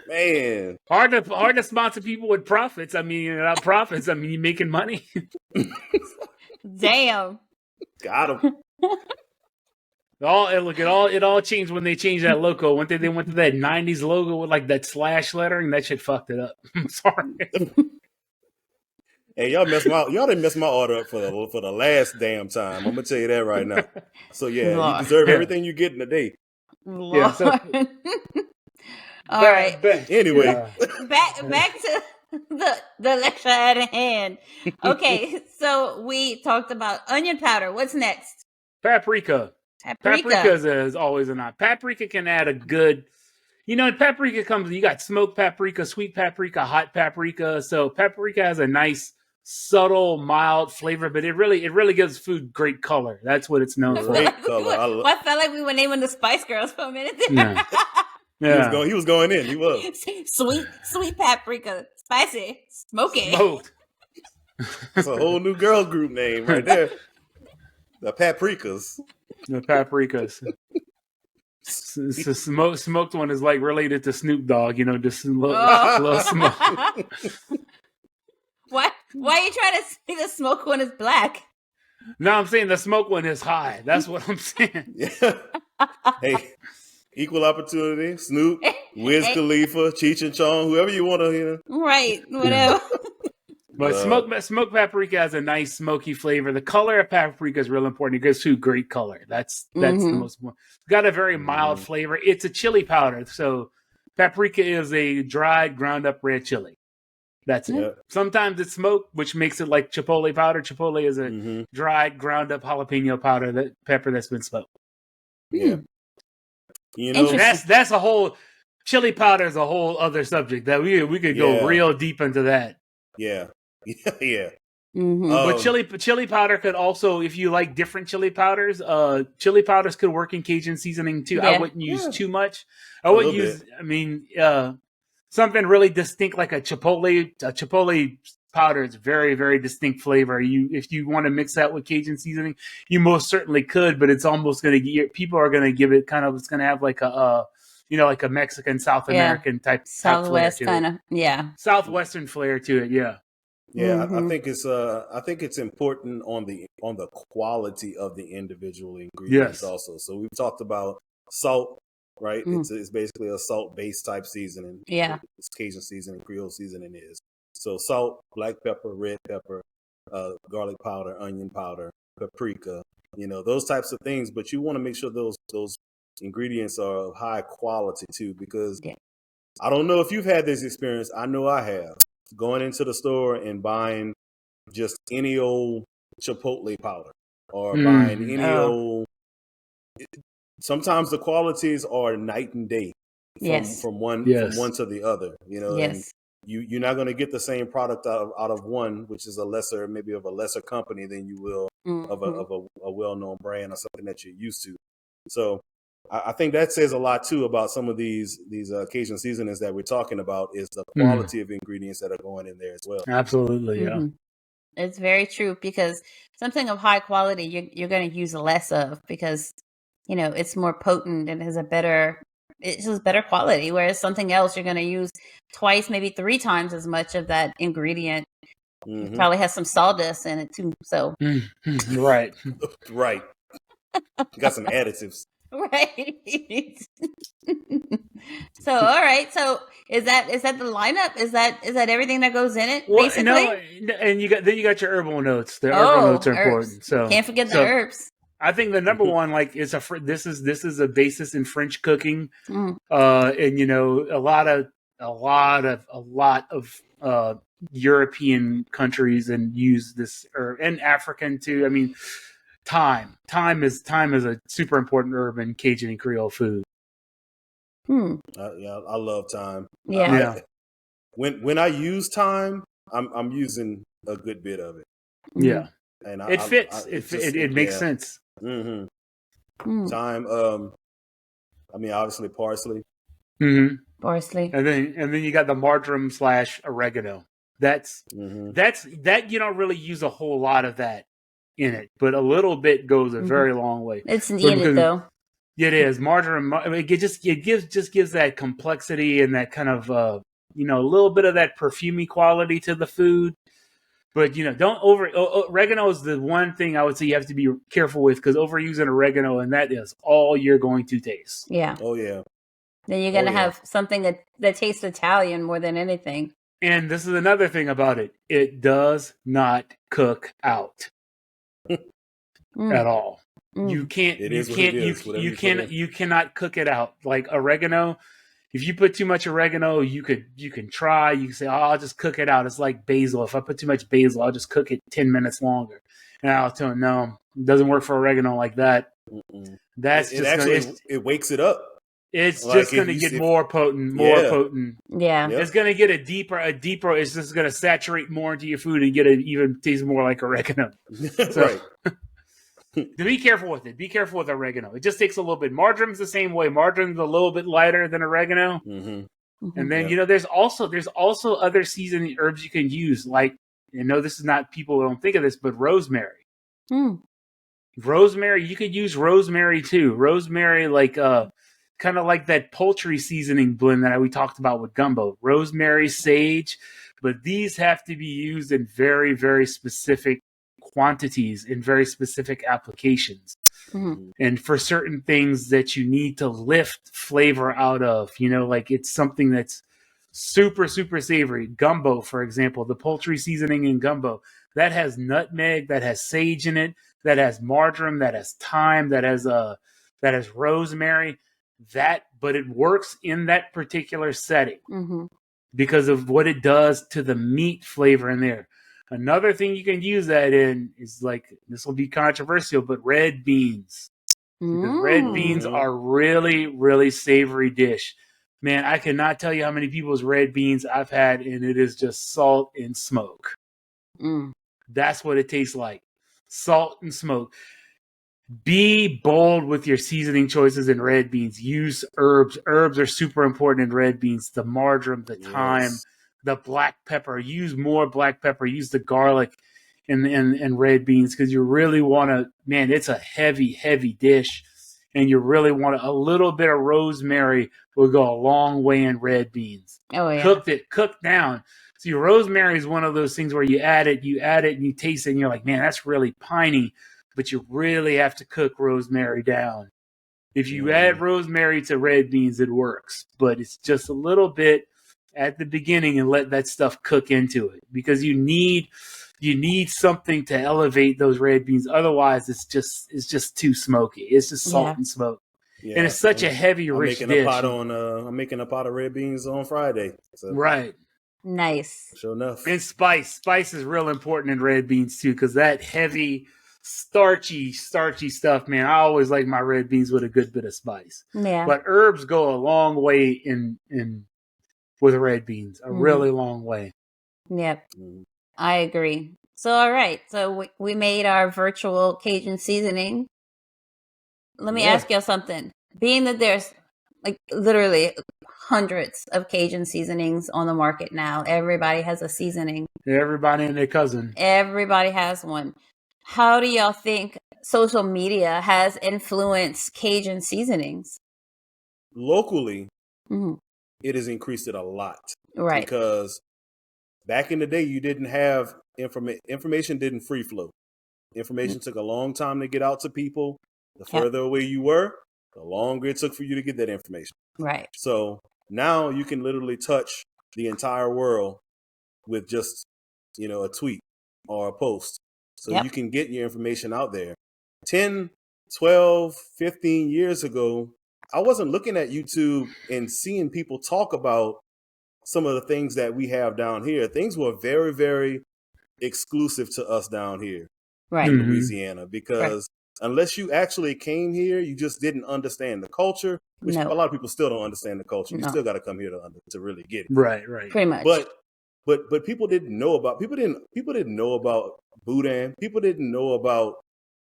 Man, hard to sponsor people with profits. I mean, without profits, I mean, you're making money. Damn. Got him. It all changed when they changed that logo. When they went to that 90s logo with like that slash lettering, that shit fucked it up. I'm sorry. Hey, y'all didn't mess my order up for the last damn time. I'm gonna tell you that right now. So you deserve everything you get in a day. Yeah, all right. Anyway, back to the lecture at hand. Okay, so we talked about onion powder. What's next? Paprika. Paprika is always an option. Paprika can add a good. Paprika comes. You got smoked paprika, sweet paprika, hot paprika. So paprika has a nice, subtle, mild flavor, but it really gives food great color. That's what it's known for. Great color. I felt like we were naming the Spice Girls for a minute there. Yeah. He was going in. He was sweet paprika, spicy, smoky. Smoked. That's a whole new girl group name right there. The Paprikas. The Paprikas. The smoked one is like related to Snoop Dogg, just a little smoke. Why are you trying to say the smoke one is black? No, I'm saying the smoke one is high. That's what I'm saying. Yeah. Hey, equal opportunity. Snoop, Wiz Khalifa, Cheech and Chong, whoever you want to, Right, whatever. But smoked paprika has a nice smoky flavor. The color of paprika is real important. It gives food great color. That's the most important. It's got a very mild flavor. It's a chili powder. So paprika is a dried, ground up red chili. That's it. Yeah. Sometimes it's smoked, which makes it like chipotle powder. Chipotle is a dried, ground up jalapeno powder, pepper that's been smoked. Yeah. That's a whole chili powder is a whole other subject that we could go real deep into that. Yeah. Yeah. But chili powder could also, if you like different chili powders could work in Cajun seasoning too. I wouldn't use too much. I wouldn't use. I mean, something really distinct like a chipotle powder is very, very distinct flavor. If you want to mix that with Cajun seasoning, you most certainly could, but it's almost going to people are going to give it kind of, it's going to have like a like a Mexican South American type Southwest kind of Southwestern flair to it. Yeah. Yeah, I think it's important on the quality of the individual ingredients also. So we've talked about salt, right? It's basically a salt-based type seasoning. Yeah. It's Cajun seasoning, Creole seasoning is. So salt, black pepper, red pepper, garlic powder, onion powder, paprika, those types of things. But you want to make sure those ingredients are of high quality too, because I don't know if you've had this experience. I know I have. Going into the store and buying just any old chipotle powder or buying any old. Sometimes the qualities are night and day from one to the other. And you're not going to get the same product out of one, which is maybe of a lesser company than you will of a well-known brand or something that you're used to. So I think that says a lot too about some of these Cajun seasonings that we're talking about, is the quality of ingredients that are going in there as well. Absolutely, yeah. It's very true, because something of high quality you're going to use less of, because it's more potent and it's just better quality. Whereas something else you're going to use twice, maybe 3 times as much of that ingredient. It probably has some sawdust in it too. So right. Got some additives. Right. So all right. So is that the lineup? Is that everything that goes in it? Well, basically? no, and you got your herbal notes. The herbal notes are herbs. important. So can't forget the herbs. I think the number one, is this is a basis in French cooking, and a lot of European countries and use this, and African too. I mean, thyme is a super important herb in Cajun and Creole food. I love thyme. Yeah. When I use thyme, I'm using a good bit of it. Yeah, and it fits. It makes sense. Thyme. I mean, obviously parsley. Parsley, and then you got the marjoram / oregano. That's that you don't really use a whole lot of that in it, but a little bit goes a very long way. It's needed though. It is marjoram. It gives that complexity and that kind of a little bit of that perfumey quality to the food. But don't oregano is the one thing I would say you have to be careful with, because overusing oregano, and that is all you're going to taste. Yeah. Oh yeah. Then you're gonna have something that tastes Italian more than anything. And this is another thing about it. It does not cook out at all. You can't. You cannot cook it out. Like oregano, if you put too much oregano, you can try. You can say, "Oh, I'll just cook it out." It's like basil. If I put too much basil, I'll just cook it 10 minutes longer. And I'll tell them, no, it doesn't work for oregano like that. That's it wakes it up. It's just going to get more potent. Yeah. It's going to get a deeper. It's just going to saturate more into your food and get it even taste more like oregano. So, right. Be careful with it. Be careful with oregano. It just takes a little bit. Marjoram's the same way. Marjoram's a little bit lighter than oregano. And then there's also other seasoning herbs you can use. Like, this is not, people don't think of this, but rosemary. Rosemary, you could use rosemary too. Rosemary, like kind of like that poultry seasoning blend that we talked about with gumbo. Rosemary, sage, but these have to be used in very, very specific quantities, in very specific applications. And for certain things that you need to lift flavor out of, like it's something that's super, super savory. Gumbo, for example, the poultry seasoning in gumbo, that has nutmeg, that has sage in it, that has marjoram, that has thyme, that has rosemary. But it works in that particular setting because of what it does to the meat flavor in there. Another thing you can use that in is, like, this will be controversial, but red beans. Because red beans are really, really savory dish. Man, I cannot tell you how many people's red beans I've had, and it is just salt and smoke. That's what it tastes like. Salt and smoke. Be bold with your seasoning choices in red beans. Use herbs. Herbs are super important in red beans. The marjoram, the thyme, the black pepper. Use more black pepper. Use the garlic in red beans because you really want to, man, it's a heavy, heavy dish. And you really want a little bit of rosemary will go a long way in red beans. Oh, yeah. Cooked down. See, rosemary is one of those things where you add it and you taste it and you're like, man, that's really piney. But you really have to cook rosemary down. If you add rosemary to red beans, it works. But it's just a little bit at the beginning and let that stuff cook into it. Because you need something to elevate those red beans. Otherwise, it's just too smoky. It's just salt and smoke. Yeah. And it's such a heavy, rich dish. I'm making a pot of red beans on Friday. So. Right. Nice. Sure enough. And spice. Spice is real important in red beans, too, because that heavy, starchy stuff, man. I always like my red beans with a good bit of spice. Yeah. But herbs go a long way in with red beans. A really long way. Yep. I agree. So, all right. So we made our virtual Cajun seasoning. Let me ask y'all something. Being that there's like literally hundreds of Cajun seasonings on the market now. Everybody has a seasoning. Everybody and their cousin. Everybody has one. How do y'all think social media has influenced Cajun seasonings? Locally, it has increased it a lot. Right. Because back in the day, you didn't have information didn't free flow. Information took a long time to get out to people. The further away you were, the longer it took for you to get that information. Right. So now you can literally touch the entire world with just, a tweet or a post. So you can get your information out there. 10, 12, 15 years ago, I wasn't looking at YouTube and seeing people talk about some of the things that we have down here. Things were very, very exclusive to us down here in Louisiana because unless you actually came here, you just didn't understand the culture, which a lot of people still don't understand the culture. You still got to come here to really get it. Right. Pretty much. But people didn't know about know about boudin. People didn't know about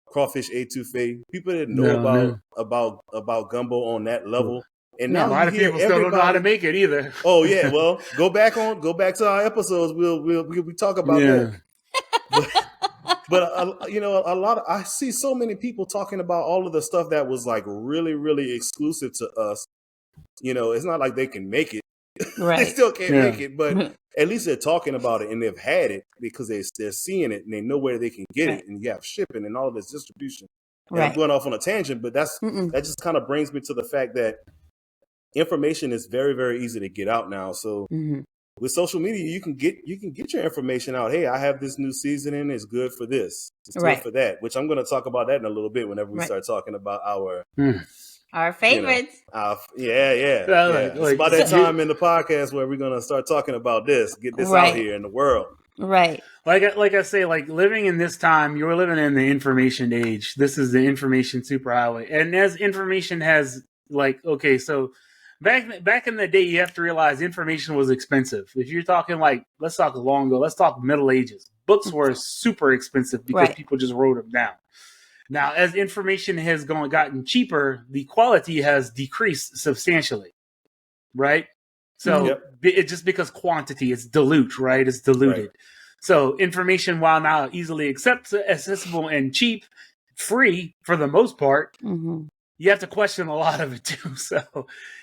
crawfish etouffee. People didn't know about gumbo on that level. And now a lot of people still don't know how to make it either. Oh yeah, well, go back to our episodes. We talk about that. But a lot of I see so many people talking about all of the stuff that was like really, really exclusive to us. It's not like they can make it. Right. They still can't make it, but at least they're talking about it and they've had it because they're seeing it and they know where they can get it, and you have shipping and all of this distribution. And I'm going off on a tangent, but that just kind of brings me to the fact that information is very, very easy to get out now. So with social media, you can get your information out. Hey, I have this new seasoning. It's good for this. It's good for that. Which I'm going to talk about that in a little bit whenever we start talking about our favorites. It's about that time in the podcast where we're going to start talking about this. Get this out here in the world. Right. Like I say, like living in this time, you're living in the information age. This is the information superhighway, and as information has so. Back in the day, you have to realize information was expensive. If you're talking let's talk long ago, let's talk Middle Ages. Books were super expensive because people just wrote them down. Now, as information has gotten cheaper, the quality has decreased substantially, right? So it's just because quantity is dilute, right? It's diluted. Right. So information, while now easily accessible and cheap, free for the most part, you have to question a lot of it too. So,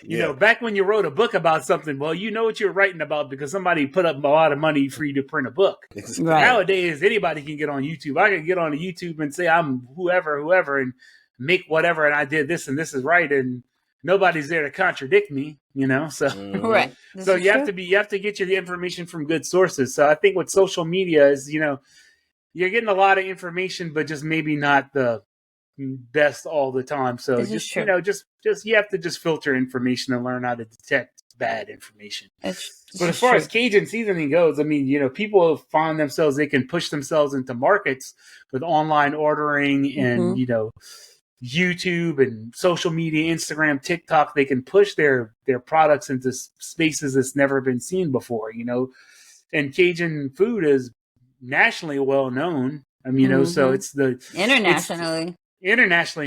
you know, back when you wrote a book about something, well, you know what you're writing about because somebody put up a lot of money for you to print a book. Right. Nowadays, anybody can get on YouTube. I can get on YouTube and say I'm whoever, and make whatever, and I did this and this is right, and nobody's there to contradict me, you know? So, right. So you have to get your information from good sources. So I think with social media is, you know, you're getting a lot of information, but just maybe not the best all the time. So just you know, just you have to just filter information and learn how to detect bad information. But as far as Cajun seasoning goes, I mean, you know, people find themselves, they can push themselves into markets with online ordering and, you know, YouTube and social media, Instagram, TikTok. They can push their products into spaces that's never been seen before, you know. And Cajun food is nationally well known. I mean, so it's internationally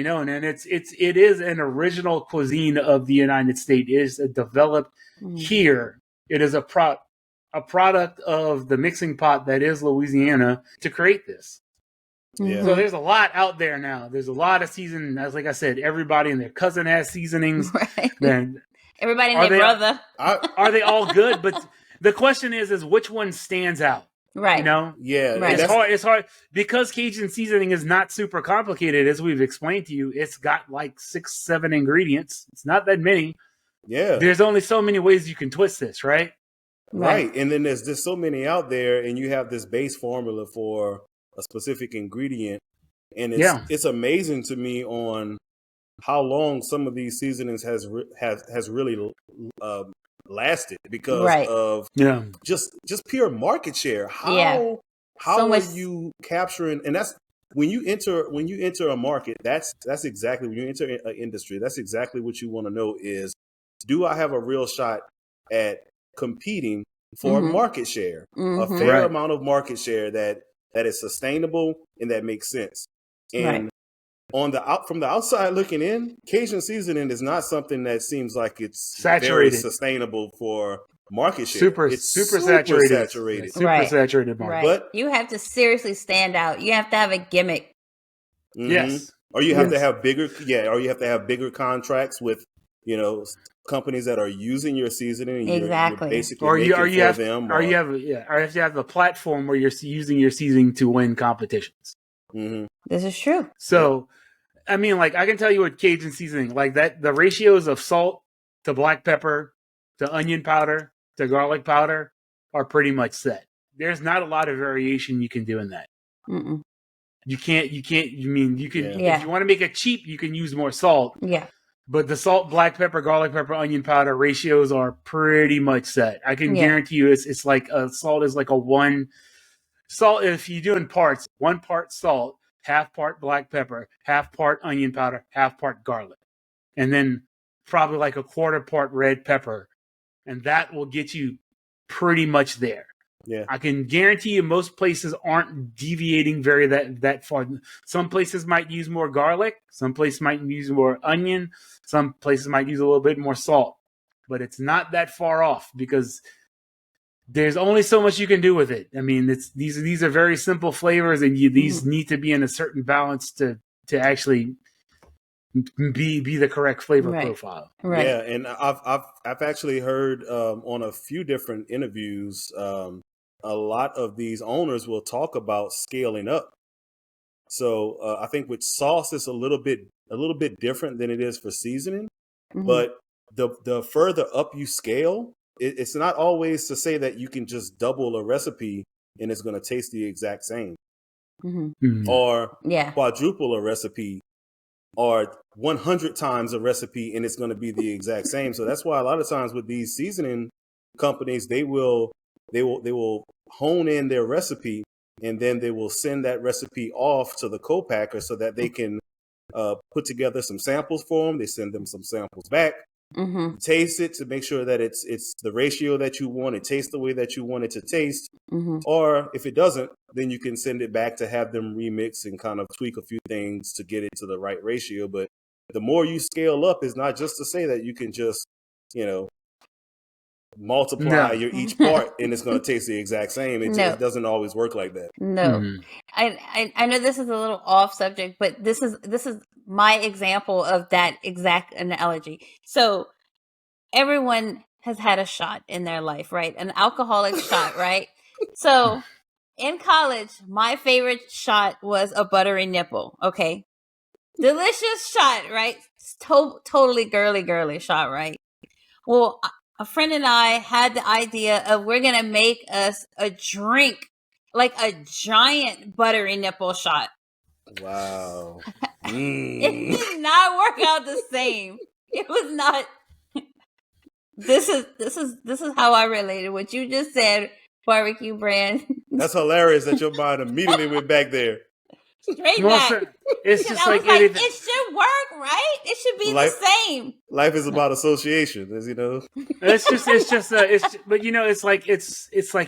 known, and it is an original cuisine of the United States. It is developed here. It is a product of the mixing pot that is Louisiana to create this. Yeah. So there's a lot out there now. There's a lot of seasoning. As like I said, everybody and their cousin has seasonings. Right. Then everybody and their brother. Are they all good? But the question is which one stands out? Right. You know? Yeah. Right. It's hard because Cajun seasoning is not super complicated, as we've explained to you. It's got like 6-7 ingredients. It's not that many. Yeah. There's only so many ways you can twist this, right? Right. And then there's just so many out there, and you have this base formula for a specific ingredient. And it's amazing to me on how long some of these seasonings has really lasted because of just pure market share. How are you capturing? And that's when you enter a market. That's exactly when you enter an industry. That's exactly what you want to know is, do I have a real shot at competing for market share, a fair amount of market share that is sustainable and that makes sense. And from the outside looking in, Cajun seasoning is not something that seems like it's saturated, very sustainable for market share. Super saturated. Super saturated market. But you have to seriously stand out. You have to have a gimmick. Yes. Or you have to have bigger contracts with, companies that are using your seasoning. And exactly. You're basically you have to have the platform where you're using your seasoning to win competitions. Mm-hmm. This is true. So, I mean, like, I can tell you with Cajun seasoning, like that, the ratios of salt to black pepper to onion powder to garlic powder are pretty much set. There's not a lot of variation you can do in that. Mm-mm. You can, if you want to make it cheap, you can use more salt. Yeah. But the salt, black pepper, garlic pepper, onion powder ratios are pretty much set. I can guarantee you it's like salt is like a one. Salt, if you're doing parts, 1 part salt, half part black pepper, half part onion powder, half part garlic. And then probably like a 1/4 part red pepper. And that will get you pretty much there. Yeah. I can guarantee you most places aren't deviating very that far. Some places might use more garlic. Some places might use more onion. Some places might use a little bit more salt. But it's not that far off because there's only so much you can do with it. I mean, these are very simple flavors, and these need to be in a certain balance to actually be the correct flavor profile. Right. Yeah, and I've actually heard on a few different interviews, a lot of these owners will talk about scaling up. So I think with sauce it's a little bit different than it is for seasoning. Mm-hmm. But the further up you scale, it's not always to say that you can just double a recipe and it's going to taste the exact same, or quadruple a recipe, or 100 times a recipe and it's going to be the exact same. So that's why a lot of times with these seasoning companies, they will hone in their recipe and then they will send that recipe off to the co-packer so that they can put together some samples for them. They send them some samples back. Mm-hmm. Taste it to make sure that it's the ratio that you want. It tastes the way that you want it to taste. Mm-hmm. Or if it doesn't, then you can send it back to have them remix and kind of tweak a few things to get it to the right ratio. But the more you scale up is not just to say that you can just, multiply your each part and it's going to taste the exact same. It doesn't always work like that. No. I know this is a little off subject, but this is my example of that exact analogy. So everyone has had a shot in their life, right? An alcoholic shot, right? So in college, my favorite shot was a buttery nipple. Okay. Delicious shot, right? Totally girly shot, right? Well, a friend and I had the idea of we're going to make us a drink, like a giant buttery nipple shot. Wow. It did not work out the same. It was not. This is how I related what you just said, barbecue brand. That's hilarious that your mind immediately went back there. Straight back. It's just like anything. It should work, right? It should be the same. Life is about association, as you know. But you know, it's like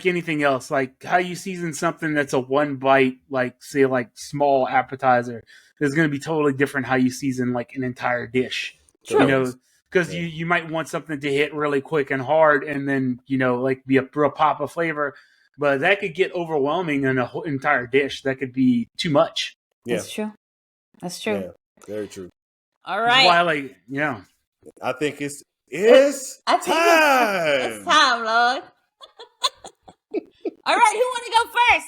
anything else. Like how you season something that's a one bite, like say, like small appetizer, is going to be totally different how you season like an entire dish. True. You know, because you might want something to hit really quick and hard, and then like be a real pop of flavor. But that could get overwhelming in a whole entire dish. That could be too much. Yeah. That's true. That's true. Yeah, very true. All right. That's why, I think it's time. It's time, Lord. All right, who want to go first?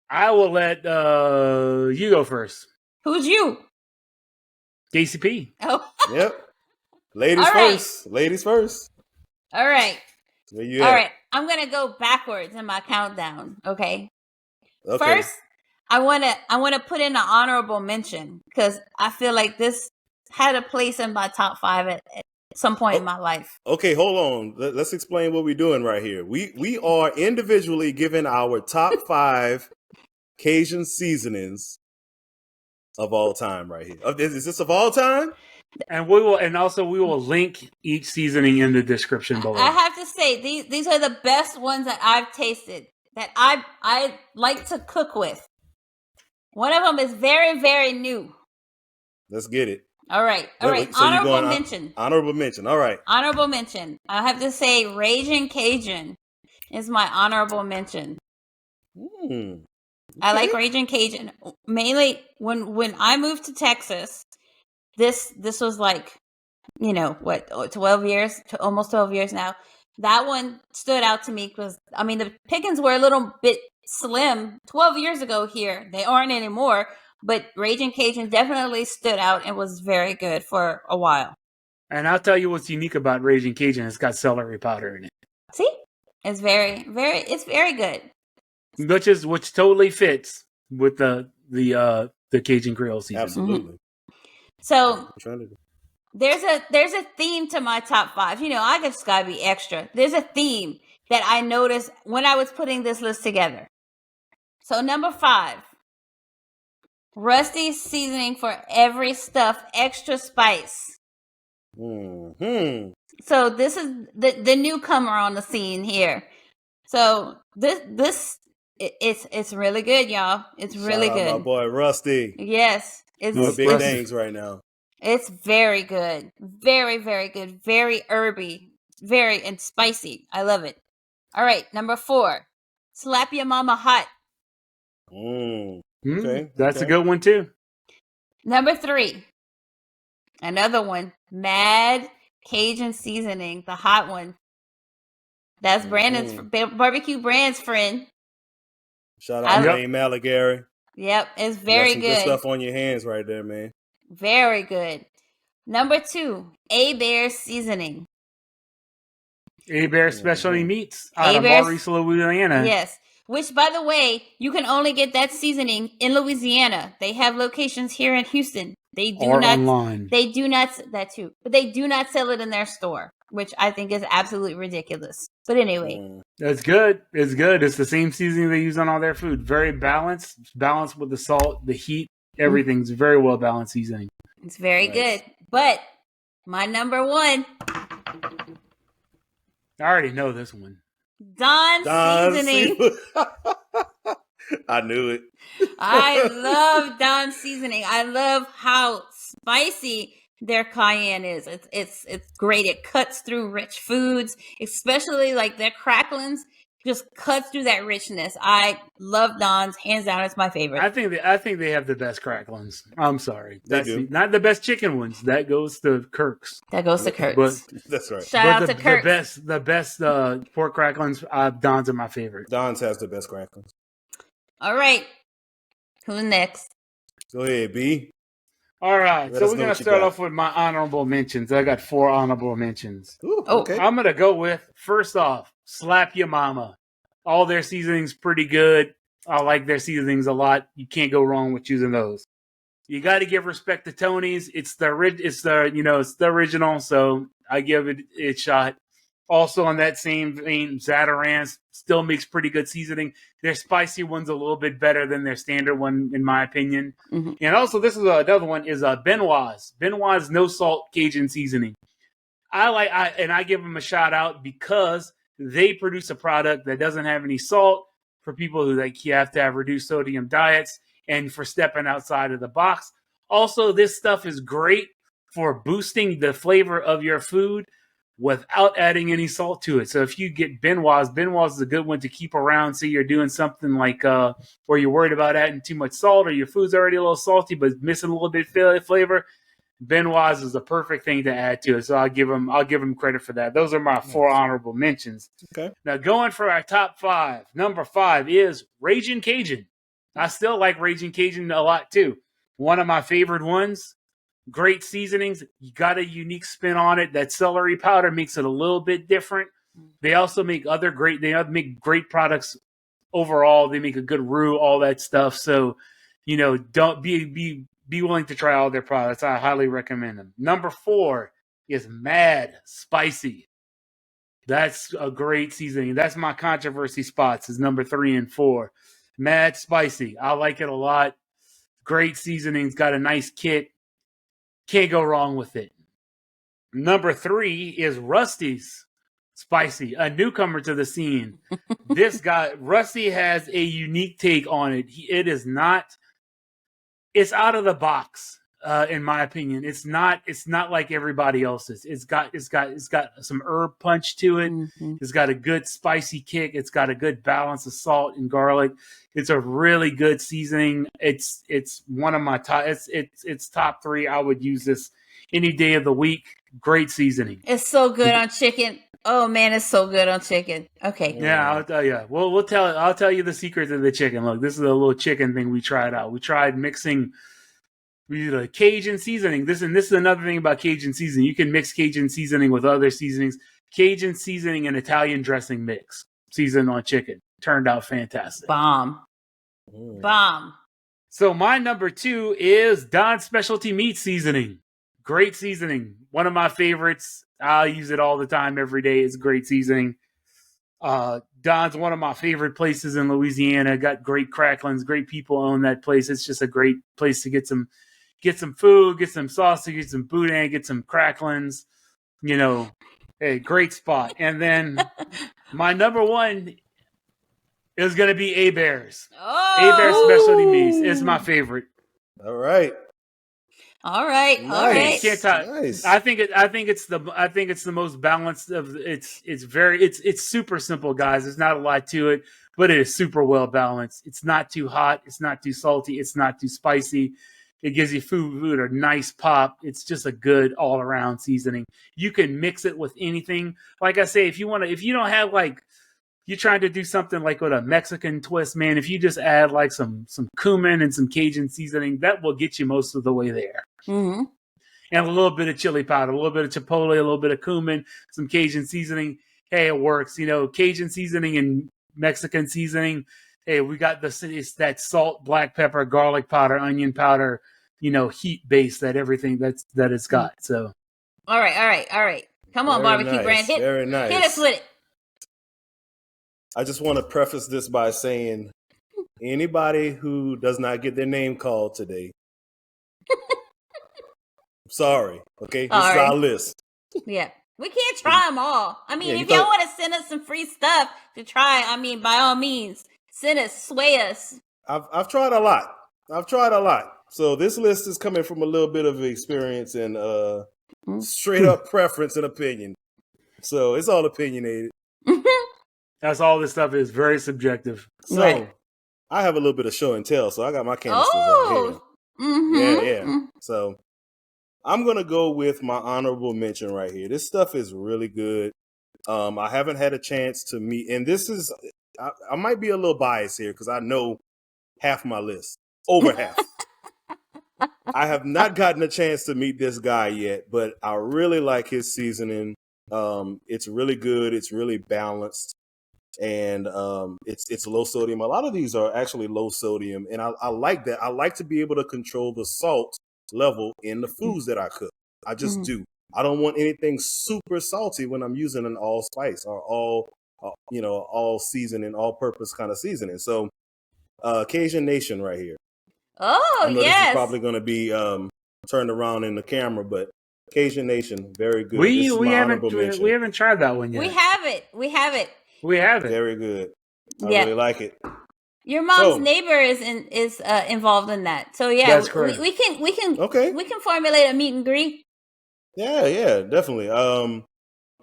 I will let you go first. Who's you? DCP. Oh. Yep. Ladies first. Ladies first. All right. Where you at? All right. I'm gonna go backwards in my countdown. Okay. First, I wanna put in an honorable mention because I feel like this had a place in my top 5 at some point in my life. Okay, hold on. Let's explain what we're doing right here. We are individually giving our top 5 Cajun seasonings of all time right here. Is this of all time? And we will link each seasoning in the description below. I have to say these are the best ones that I've tasted that I like to cook with. One of them is very, very new. Let's get it. All right. So honorable mention. Honorable mention. All right. Honorable mention. I have to say Rajun Cajun is my honorable mention. Okay. I like Rajun Cajun. Mainly when I moved to Texas, this was like, 12 years, almost 12 years now. That one stood out to me because, the pickings were a little bit slim 12 years ago here. They aren't anymore. But Rajun Cajun definitely stood out and was very good for a while. And I'll tell you what's unique about Rajun Cajun. It's got celery powder in it. See? It's very, it's very good. Which totally fits with the Cajun Creole season. Absolutely. Mm-hmm. So there's a theme to my top 5. I just gotta be extra. There's a theme that I noticed when I was putting this list together. So number 5. Rusty seasoning for every stuff, extra spice. Mm-hmm. So this is the newcomer on the scene here. So it's really good, y'all. It's really good. Shout out my boy Rusty. Yes, it's doing big things right now. It's very good, very, very good, very herby, and spicy. I love it. All right, number 4, slap your mama hot. Okay, that's a good one too. Number 3, another one, Mad Cajun Seasoning, the hot one. That's Brandon's barbecue brand's friend. Shout out to Wayne Malagary. Yep, it's very good stuff on your hands right there, man. Very good. Number 2, Hebert Seasoning. Hebert Specialty Meats out of Maurice, Louisiana. Yes. Which, by the way, you can only get that seasoning in Louisiana. They have locations here in Houston. They do not online. They do not that too, but they do not sell it in their store, which I think is absolutely ridiculous. But anyway, that's good. It's good. It's the same seasoning they use on all their food. Very balanced with the salt, the heat. Everything's very well balanced seasoning. It's very good. But my number 1, I already know this one. Don Seasoning. I knew it. I love Don Seasoning. I love how spicy their cayenne is. It's great. It cuts through rich foods, especially like their cracklings. Just cuts through that richness. I love Don's. Hands down, it's my favorite. I think they have the best cracklings. I'm sorry, they do. Not the best chicken ones. That goes to Kirk's. But that's right. Shout out to Kirk's. The best pork cracklings. Don's are my favorite. Don's has the best cracklings. All right, who's next? Go ahead, B. All right, so we're gonna start off with my honorable mentions. I got 4 honorable mentions. Ooh, okay. I'm gonna go with, first off, Slap Your Mama. All their seasonings pretty good. I like their seasonings a lot. You can't go wrong with choosing those. You got to give respect to Tony's. It's the original, so I give it a shot. Also on that same vein, Zatarain's still makes pretty good seasoning. Their spicy one's a little bit better than their standard one, in my opinion. Mm-hmm. And also, this is another one is Benoit's. Benoit's no salt Cajun seasoning. I give them a shout out because they produce a product that doesn't have any salt for people who you have to have reduced sodium diets and for stepping outside of the box. Also, this stuff is great for boosting the flavor of your food without adding any salt to it. So if you get Benoit's is a good one to keep around. So you're doing something like where you're worried about adding too much salt or your food's already a little salty but missing a little bit of flavor. Benoit's is the perfect thing to add to it. So I'll give them credit for that. Those are my 4 honorable mentions. Okay. Now going for our top 5. Number 5 is Rajun Cajun. I still like Rajun Cajun a lot too. One of my favorite ones. Great seasonings. You got a unique spin on it. That celery powder makes it a little bit different. They also make great products overall. They make a good roux, all that stuff. So, don't be willing to try all their products. I highly recommend them. Number 4 is Mad Spicy. That's a great seasoning. That's my controversy spots is number 3 and 4. Mad Spicy. I like it a lot. Great seasonings. Got a nice kit. Can't go wrong with it. Number 3 is Rusty's Spicy, a newcomer to the scene. This guy, Rusty, has a unique take on it. It's out of the box, in my opinion. It's not like everybody else's. It's got some herb punch to it. Mm-hmm. It's got a good spicy kick. It's got a good balance of salt and garlic. It's a really good seasoning. It's one of my top. It's top 3. I would use this any day of the week. Great seasoning. It's so good on chicken. Oh man, it's so good on chicken. Okay. Yeah, I'll tell you. Well, I'll tell you the secret of the chicken. Look, this is a little chicken thing we tried out. We tried mixing. We did a Cajun seasoning. This is another thing about Cajun seasoning. You can mix Cajun seasoning with other seasonings. Cajun seasoning and Italian dressing mix seasoned on chicken. Turned out fantastic. Bomb. So my number 2 is Don's Specialty Meat Seasoning. Great seasoning. One of my favorites. I use it all the time, every day. It's great seasoning. Don's one of my favorite places in Louisiana. Got great cracklings. Great people own that place. It's just a great place to get some food, get some sausage, get some boudin, get some cracklings. Hey, great spot. And then my number 1 is going to be Hebert's. Hebert's Specialty Meats. It's my favorite. All right. Nice. Nice. I think it's the most balanced of it's super simple, guys. There's not a lot to it, but it is super well balanced. It's not too hot, it's not too salty, it's not too spicy. It gives you food a nice pop. It's just a good all around seasoning. You can mix it with anything. Like I say, if you don't have you're trying to do something like with a Mexican twist, man, if you just add some cumin and some Cajun seasoning, that will get you most of the way there. Mm-hmm. And a little bit of chili powder, a little bit of chipotle, a little bit of cumin, some Cajun seasoning. Hey, it works. Cajun seasoning and Mexican seasoning. Hey, we got it's that salt, black pepper, garlic powder, onion powder, heat base that it's got. So. All right. Come on, Very barbecue nice. brand. Very nice. Hit us with it. I just want to preface this by saying anybody who does not get their name called today, sorry. Okay, this is our list. Yeah, we can't try them all. I mean, if y'all want to send us some free stuff to try, by all means, send us, sway us. I've tried a lot. So this list is coming from a little bit of experience and straight up preference and opinion. So it's all opinionated. That's all this stuff is. Very subjective. So I have a little bit of show and tell. So I got my canisters up here. Mm-hmm. Yeah. So I'm going to go with my honorable mention right here. This stuff is really good. I haven't had a chance to meet. And this is, I might be a little biased here because I know half my list. Over half. I have not gotten a chance to meet this guy yet, but I really like his seasoning. It's really good. It's really balanced. And it's low sodium. A lot of these are actually low sodium, and I like that. I like to be able to control the salt level in the foods that I cook. I just do. I don't want anything super salty when I'm using an allspice or all seasoning, all-purpose kind of seasoning. So, Cajun Nation right here. Oh, I know this is probably going to be turned around in the camera, but Cajun Nation, very good. This is my honorable mention. We haven't tried that one yet. We have it. We have it. Very good. I really like it. Your mom's neighbor is involved in that. So yeah, that's correct. We can formulate a meet and greet. Yeah, definitely.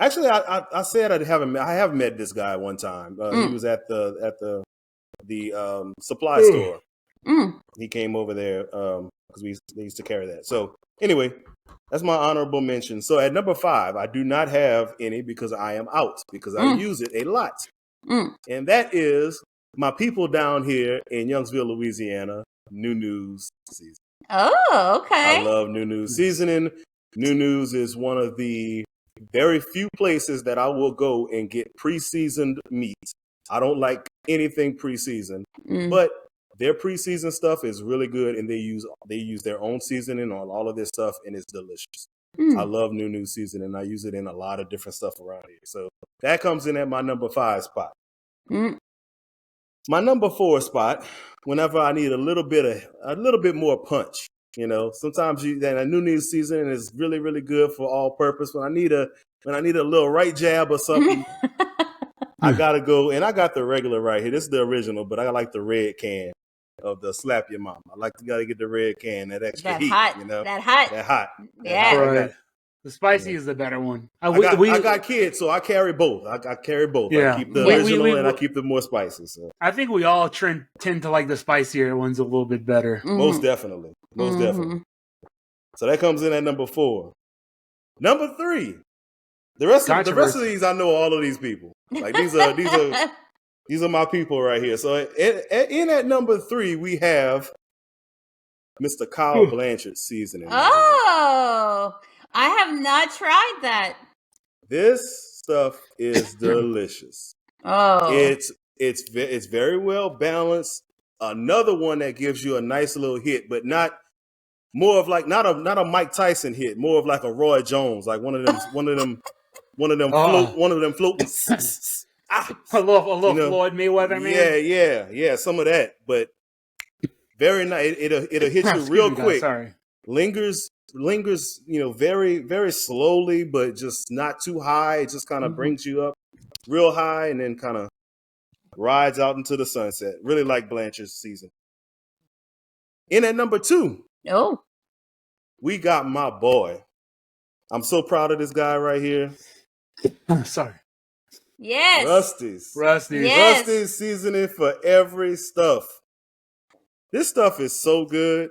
Actually, I said I have met this guy one time. He was at the supply store. He came over there because they used to carry that. So anyway, that's my honorable mention. So at number 5, I do not have any because I am out because I use it a lot, and that is my people down here in Youngsville, Louisiana. NuNu's seasoning. Oh, okay. I love NuNu's seasoning. NuNu's is one of the very few places that I will go and get pre-seasoned meat. I don't like anything pre-seasoned, but their pre-seasoned stuff is really good, and they use their own seasoning on all of this stuff, and it's delicious. I love NuNu's seasoning. I use it in a lot of different stuff around here. So that comes in at my number 5 spot. My number 4 spot, whenever I need a little bit more punch. Sometimes that NuNu's seasoning is really, really good for all purpose. When I need a little right jab or something, I gotta go, and I got the regular right here. This is the original, but I like the red can of the Slap Your Mama. I gotta get the red can, that extra heat. That hot. Yeah. Right. The spicy is the better one. I got kids, so I carry both. I carry both. Yeah. I keep the original and I keep the more spicy. So I think we all tend to like the spicier ones a little bit better. Most definitely. So that comes in at number 4. Number 3. The rest of these, I know all of these people. Like these are my people right here. So in at number 3, we have Mr. Kyle Blanchard's seasoning. Oh, I have not tried that. This stuff is delicious. Oh, it's very well balanced. Another one that gives you a nice little hit, but not a Mike Tyson hit, more of like a Roy Jones, like one of them floating. A little Floyd Mayweather, man. Yeah, some of that, but very nice. It'll hit you real quick. Sorry. Lingers, very, very slowly, but just not too high. It just kind of brings you up real high and then kind of rides out into the sunset. Really like Blanchard's season. In at number 2, we got my boy. I'm so proud of this guy right here. Sorry. Yes. Rusty's. Yes. Rusty's seasoning for every stuff. This stuff is so good.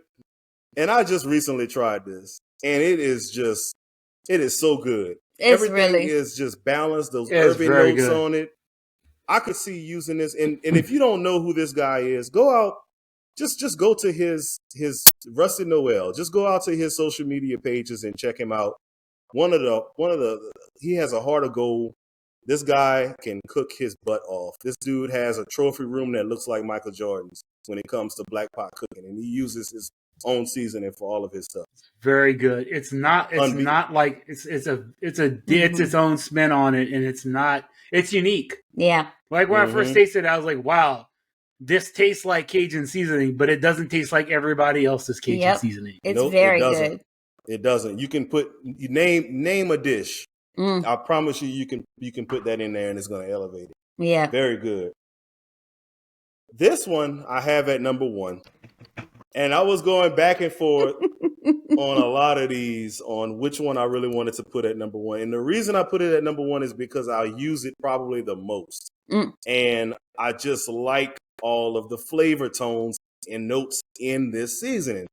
And I just recently tried this. And it is so good. Everything is just balanced. Those herby notes on it. I could see using this. And if you don't know who this guy is, go out. Just go to his Rusty Noel. Just go out to his social media pages and check him out. He has a heart of gold. This guy can cook his butt off. This dude has a trophy room that looks like Michael Jordan's when it comes to black pot cooking, and he uses his own seasoning for all of his stuff. Very good. It's not like it's its own spin on it, and it's unique. Yeah. Like when I first tasted it, I was like, wow, this tastes like Cajun seasoning, but it doesn't taste like everybody else's Cajun seasoning. It's very good. It doesn't. You can name a dish. I promise you can put that in there and it's going to elevate it. Yeah. Very good. This one I have at number 1. And I was going back and forth on a lot of these on which one I really wanted to put at number 1. And the reason I put it at number 1 is because I use it probably the most. And I just like all of the flavor tones and notes in this seasoning.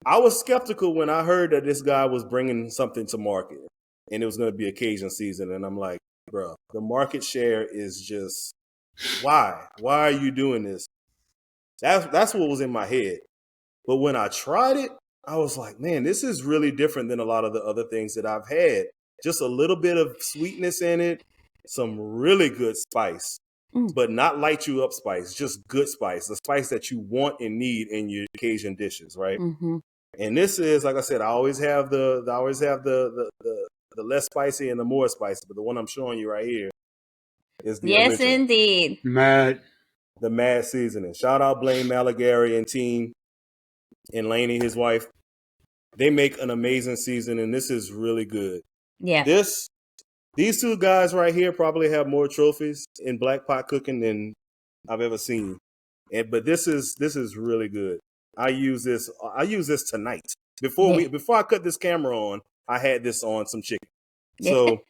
I was skeptical when I heard that this guy was bringing something to market and it was going to be a Cajun season. And I'm like, bro, the market share is just, why? Why are you doing this? That's what was in my head. But when I tried it, I was like, man, this is really different than a lot of the other things that I've had. Just a little bit of sweetness in it, some really good spice, but not light you up spice, just good spice, the spice that you want and need in your Cajun dishes, right? And this is, like I said, I always have the less spicy and the more spicy, but the one I'm showing you right here is the yes, original. indeed. The Mad Seasoning. Shout out Blaine Malagary and team, and Laney, his wife. They make an amazing seasoning. This is really good. Yeah. These two guys right here probably have more trophies in black pot cooking than I've ever seen. But this is really good. I use this tonight. Before I cut this camera on, I had this on some chicken. So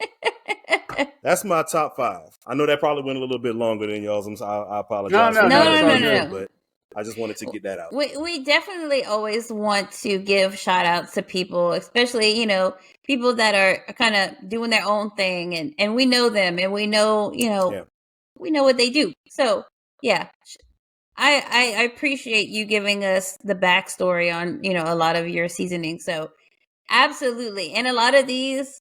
that's my top 5. I know that probably went a little bit longer than y'all's. I apologize. No. But I just wanted to get that out. We definitely always want to give shout outs to people, especially, people that are kind of doing their own thing, and we know them, and we know, we know what they do. So yeah, I appreciate you giving us the backstory on, a lot of your seasoning. So absolutely. And a lot of these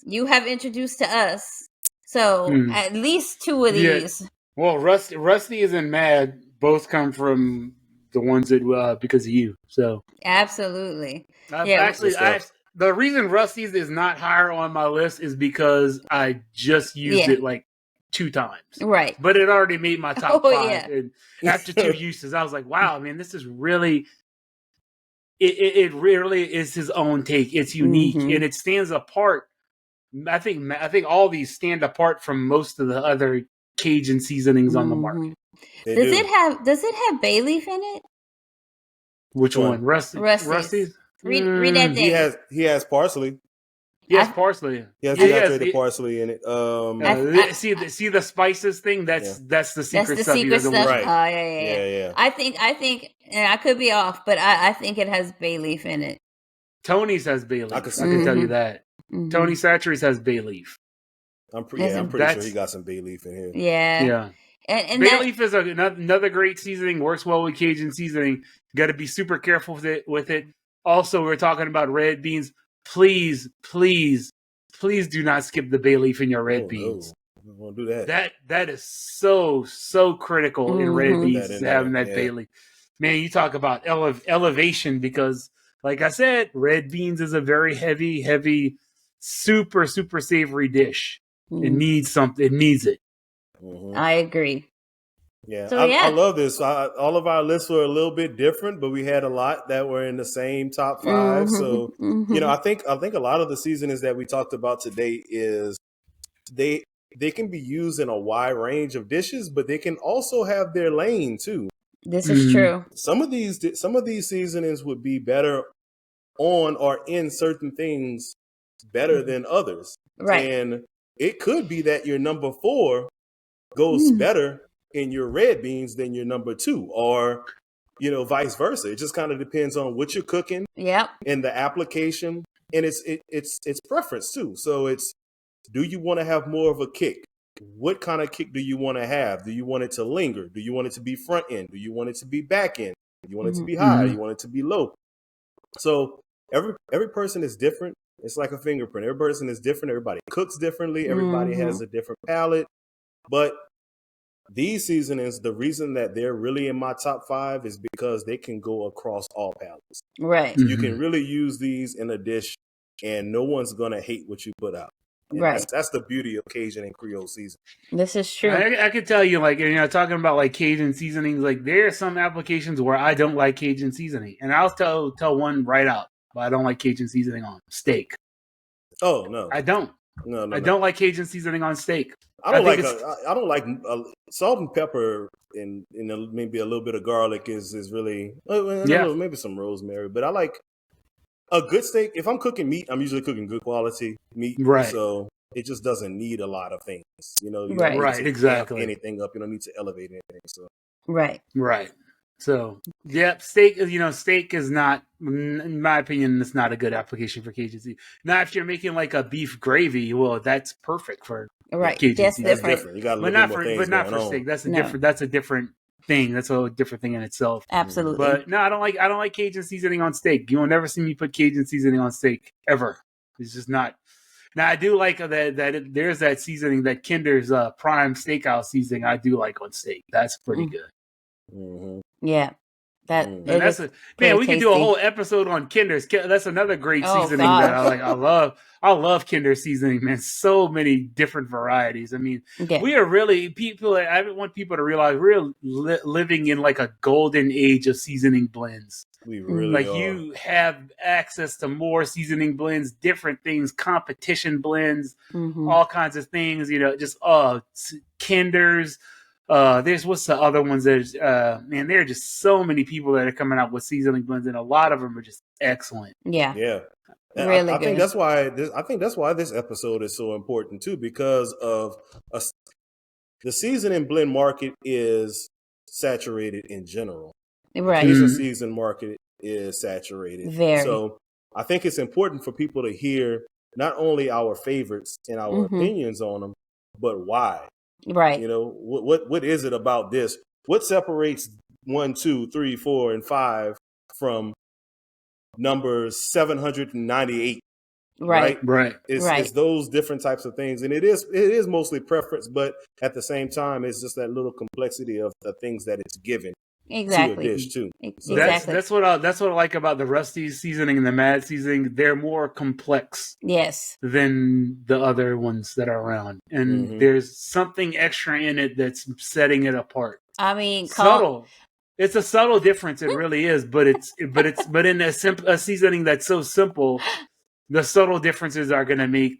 you have introduced to us. So at least 2 of these. Well, Rusty's and Mad both come from the ones that because of you. So absolutely. The reason Rusty's is not higher on my list is because I just used it like 2 times. Right. But it already made my top 5. Yeah. And after 2 uses, I was like, wow, man, this is really it really is his own take. It's unique and it stands apart. I think all these stand apart from most of the other Cajun seasonings on the market. Does it have bay leaf in it? Which one? Rusty's? Read that thing. He has parsley. He has parsley. He has the parsley in it. See the spices thing. That's the secret stuff. Right. Oh yeah. I think, and I could be off, but I think it has bay leaf in it. Tony's has bay leaf. I can tell you that. Tony Satchery's has bay leaf. I'm pretty sure he got some bay leaf in here. Yeah. And bay leaf is another great seasoning. Works well with Cajun seasoning. Got to be super careful with it. Also, we're talking about red beans. Please do not skip the bay leaf in your red beans. No. Won't do that. That is so critical in red beans, having that bay leaf. Man, you talk about elevation, because, like I said, red beans is a very heavy, super savory dish. It needs something. It needs it. I agree. Yeah, so, I love this. All of our lists were a little bit different, but we had a lot that were in the same top 5. So, I think a lot of the seasonings that we talked about today is they can be used in a wide range of dishes, but they can also have their lane too. This is true. Some of these seasonings would be better on or in certain things better than others. Right. And it could be that your number 4 goes better in your red beans than your number 2, or vice versa. It just kind of depends on what you're cooking. Yep. And the application, and it's preference too. So it's, do you want to have more of a kick? What kind of kick do you want to have? Do you want it to linger? Do you want it to be front end? Do you want it to be back end? Do you want it to be high? Do you want it to be low? So every person is different. It's like a fingerprint. Every person is different. Everybody cooks differently. Everybody has a different palate. But these seasonings, the reason that they're really in my top 5 is because they can go across all palates. Right. You can really use these in a dish, and no one's going to hate what you put out. And right. That's the beauty of Cajun and Creole seasoning. This is true. I could tell you, talking about like Cajun seasonings, like there are some applications where I don't like Cajun seasoning, and I'll tell one right out. But I don't like Cajun seasoning on steak. Oh no, I don't. No. I don't like Cajun seasoning on steak. I don't like salt and pepper and maybe a little bit of garlic is really maybe some rosemary. But I like a good steak. If I'm cooking meat, I'm usually cooking good quality meat. Right. So it just doesn't need a lot of things. You don't need to exactly amp anything up. You don't need to elevate anything. So right. So, steak is not, in my opinion, it's not a good application for Cajun seasoning. Now, if you're making like a beef gravy, well, that's perfect for Cajun seasoning. That's different. You got a little more things but not for steak. That's a different thing. That's a different thing in itself. Absolutely. But no, I don't like Cajun seasoning on steak. You will never see me put Cajun seasoning on steak ever. It's just not. Now, I do like that there's that seasoning, that Kinder's Prime Steakhouse seasoning. I do like on steak. That's pretty good. Mm-hmm. Yeah. And that's we could do a whole episode on Kinder's. That's another great seasoning that I like. I love Kinder seasoning, man. So many different varieties. I mean, we are really people. I want people to realize we're living in like a golden age of seasoning blends. We really are. You have access to more seasoning blends, different things, competition blends, all kinds of things. Just Kinders. There's what's the other ones? There's man, there are just so many people that are coming out with seasoning blends, and a lot of them are just excellent. Yeah. Really I think that's why this episode is so important too, because of the seasoning blend market is saturated in general. Right. The season market is saturated. Very. So I think it's important for people to hear not only our favorites and our opinions on them, but why. Right. What is it about this? What separates 1, 2, 3, 4, and 5 from numbers 798? Right. It's those different types of things, and it is mostly preference, but at the same time, it's just that little complexity of the things that it's given to a dish too. So that's what I like about the Rusty seasoning and the Mad seasoning. They're more complex, than the other ones that are around, and there's something extra in it that's setting it apart. I mean, subtle. It's a subtle difference. It really is, but in a seasoning that's so simple, the subtle differences are going to make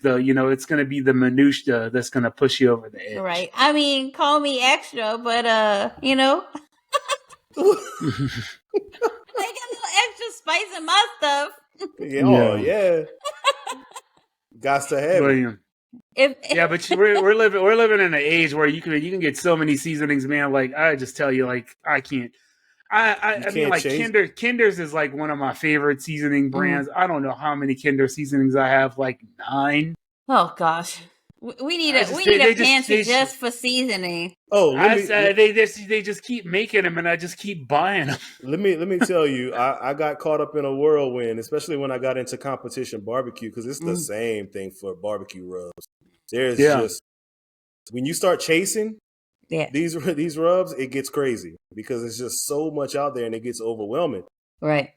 the it's going to be the minutia that's going to push you over the edge. Right. I mean, call me extra, but I got a little extra spice in my stuff. Yeah. Got to have it. But we're living in an age where you can get so many seasonings, man. Like I just tell you, like I can't. I mean, like Kinder's is like one of my favorite seasoning brands. I don't know how many Kinder seasonings I have, like 9. Oh gosh. We need a pantry just for seasoning. They just keep making them, and I just keep buying them. Let me tell you, I got caught up in a whirlwind, especially when I got into competition barbecue, because it's the same thing for barbecue rubs. There's just when you start chasing these rubs, it gets crazy because it's just so much out there, and it gets overwhelming. Right.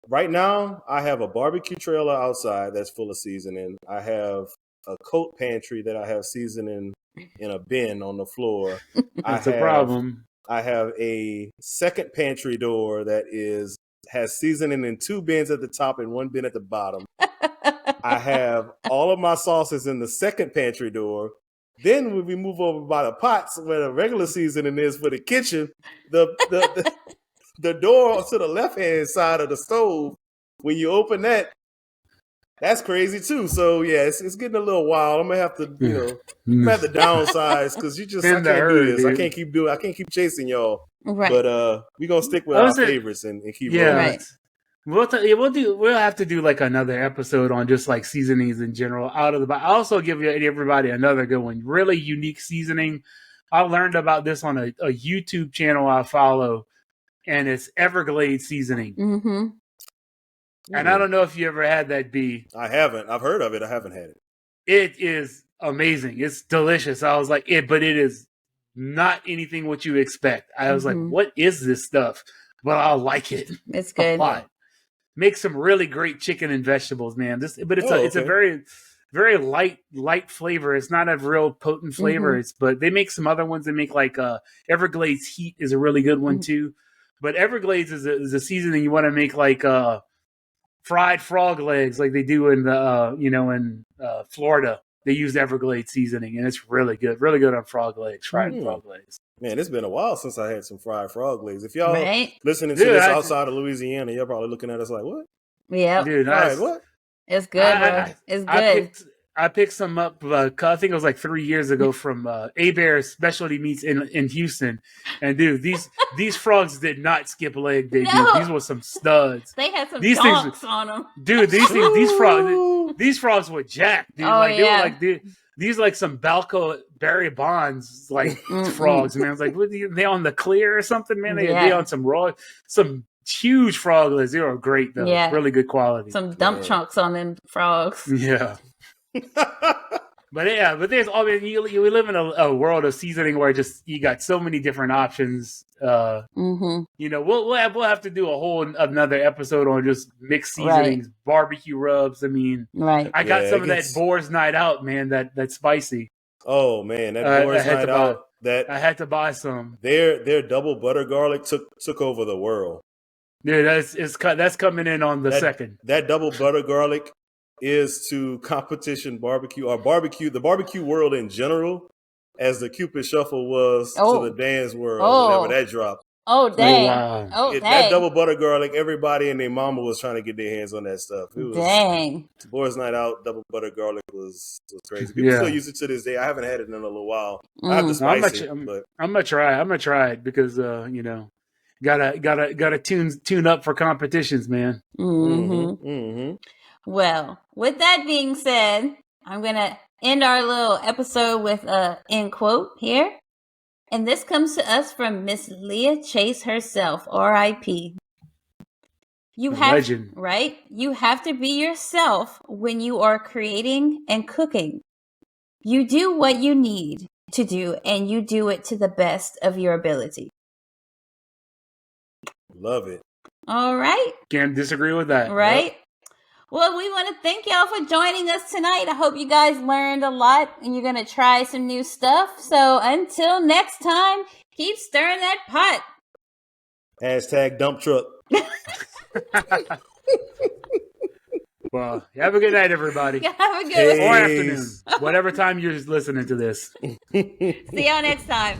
Right now, I have a barbecue trailer outside that's full of seasoning. I have a coat pantry that I have seasoning in a bin on the floor. That's a problem. I have a second pantry door that has seasoning in 2 bins at the top and 1 bin at the bottom. I have all of my sauces in the second pantry door. Then when we move over by the pots where the regular seasoning is for the kitchen, the door to the left-hand side of the stove, when you open that, that's crazy too. So yeah, it's getting a little wild. I'm gonna have to, downsize because I can't do this. Dude. I can't keep chasing y'all. Right. But we're gonna stick with our favorites and keep rolling. Right. We'll have to do like another episode on just like seasonings in general out of the box. I'll also give everybody another good one. Really unique seasoning. I learned about this on a YouTube channel I follow, and it's Everglades seasoning. Mm-hmm. And I don't know if you ever had that, B. I haven't. I've heard of it. I haven't had it. It is amazing. It's delicious. I was like, but it is not anything what you expect. I was like, what is this stuff? But I like it. It's good. A lot. Make some really great chicken and vegetables, man. It's a very, very light flavor. It's not a real potent flavor. But they make some other ones. They make like Everglades Heat is a really good one too. But Everglades is a seasoning you want to make like fried frog legs, like they do in the in Florida. They use Everglades seasoning, and it's really good on frog legs, fried frog legs. Man, it's been a while since I had some fried frog legs. If y'all listening to this outside of Louisiana, you're probably looking at us like, what? Yeah, dude, what? It's good, bro. It's good. I picked some up. I think it was like 3 years ago from Hebert Specialty Meats in Houston. And dude, these frogs did not skip a leg. These were some studs. They had some donks on them. Dude, these frogs were jacked. Dude. These like some Balco Barry Bonds like frogs, man. I was like, what, they on the clear or something, man? They on some huge frog legs. They were great though. Yeah. Really good quality. Some dump chunks on them frogs. Yeah. But yeah, but there's we live in a world of seasoning where just you got so many different options. You know, we'll have to do a whole another episode on just mixed seasonings, barbecue rubs. I mean, I got some of that Boar's Night Out, man. That spicy. Oh man, that Boar's Night Out. That I had to buy some. Their double butter garlic took over the world. Yeah, that's coming in on the second. That double butter garlic is to competition barbecue or the barbecue world in general, as the Cupid Shuffle was to the dance world whenever that dropped. Oh dang! Wow. Dang! That double butter garlic, everybody and their mama was trying to get their hands on that stuff. It was Boar's Night Out double butter garlic was crazy. People still use it to this day. I haven't had it in a little while. I have to spice it, but I'm gonna try. I'm gonna try it because you know, gotta tune up for competitions, man. Well, with that being said, I'm going to end our little episode with a end quote here. And this comes to us from Miss Leah Chase herself, R.I.P. Legend. Right? You have to be yourself when you are creating and cooking. You do what you need to do, and you do it to the best of your ability. Love it. All right. Can't disagree with that. Right? Yep. Well, we want to thank y'all for joining us tonight. I hope you guys learned a lot and you're going to try some new stuff. So until next time, keep stirring that pot. # dump truck. Well, have a good night, everybody. Have a good or afternoon, whatever time you're listening to this. See y'all next time.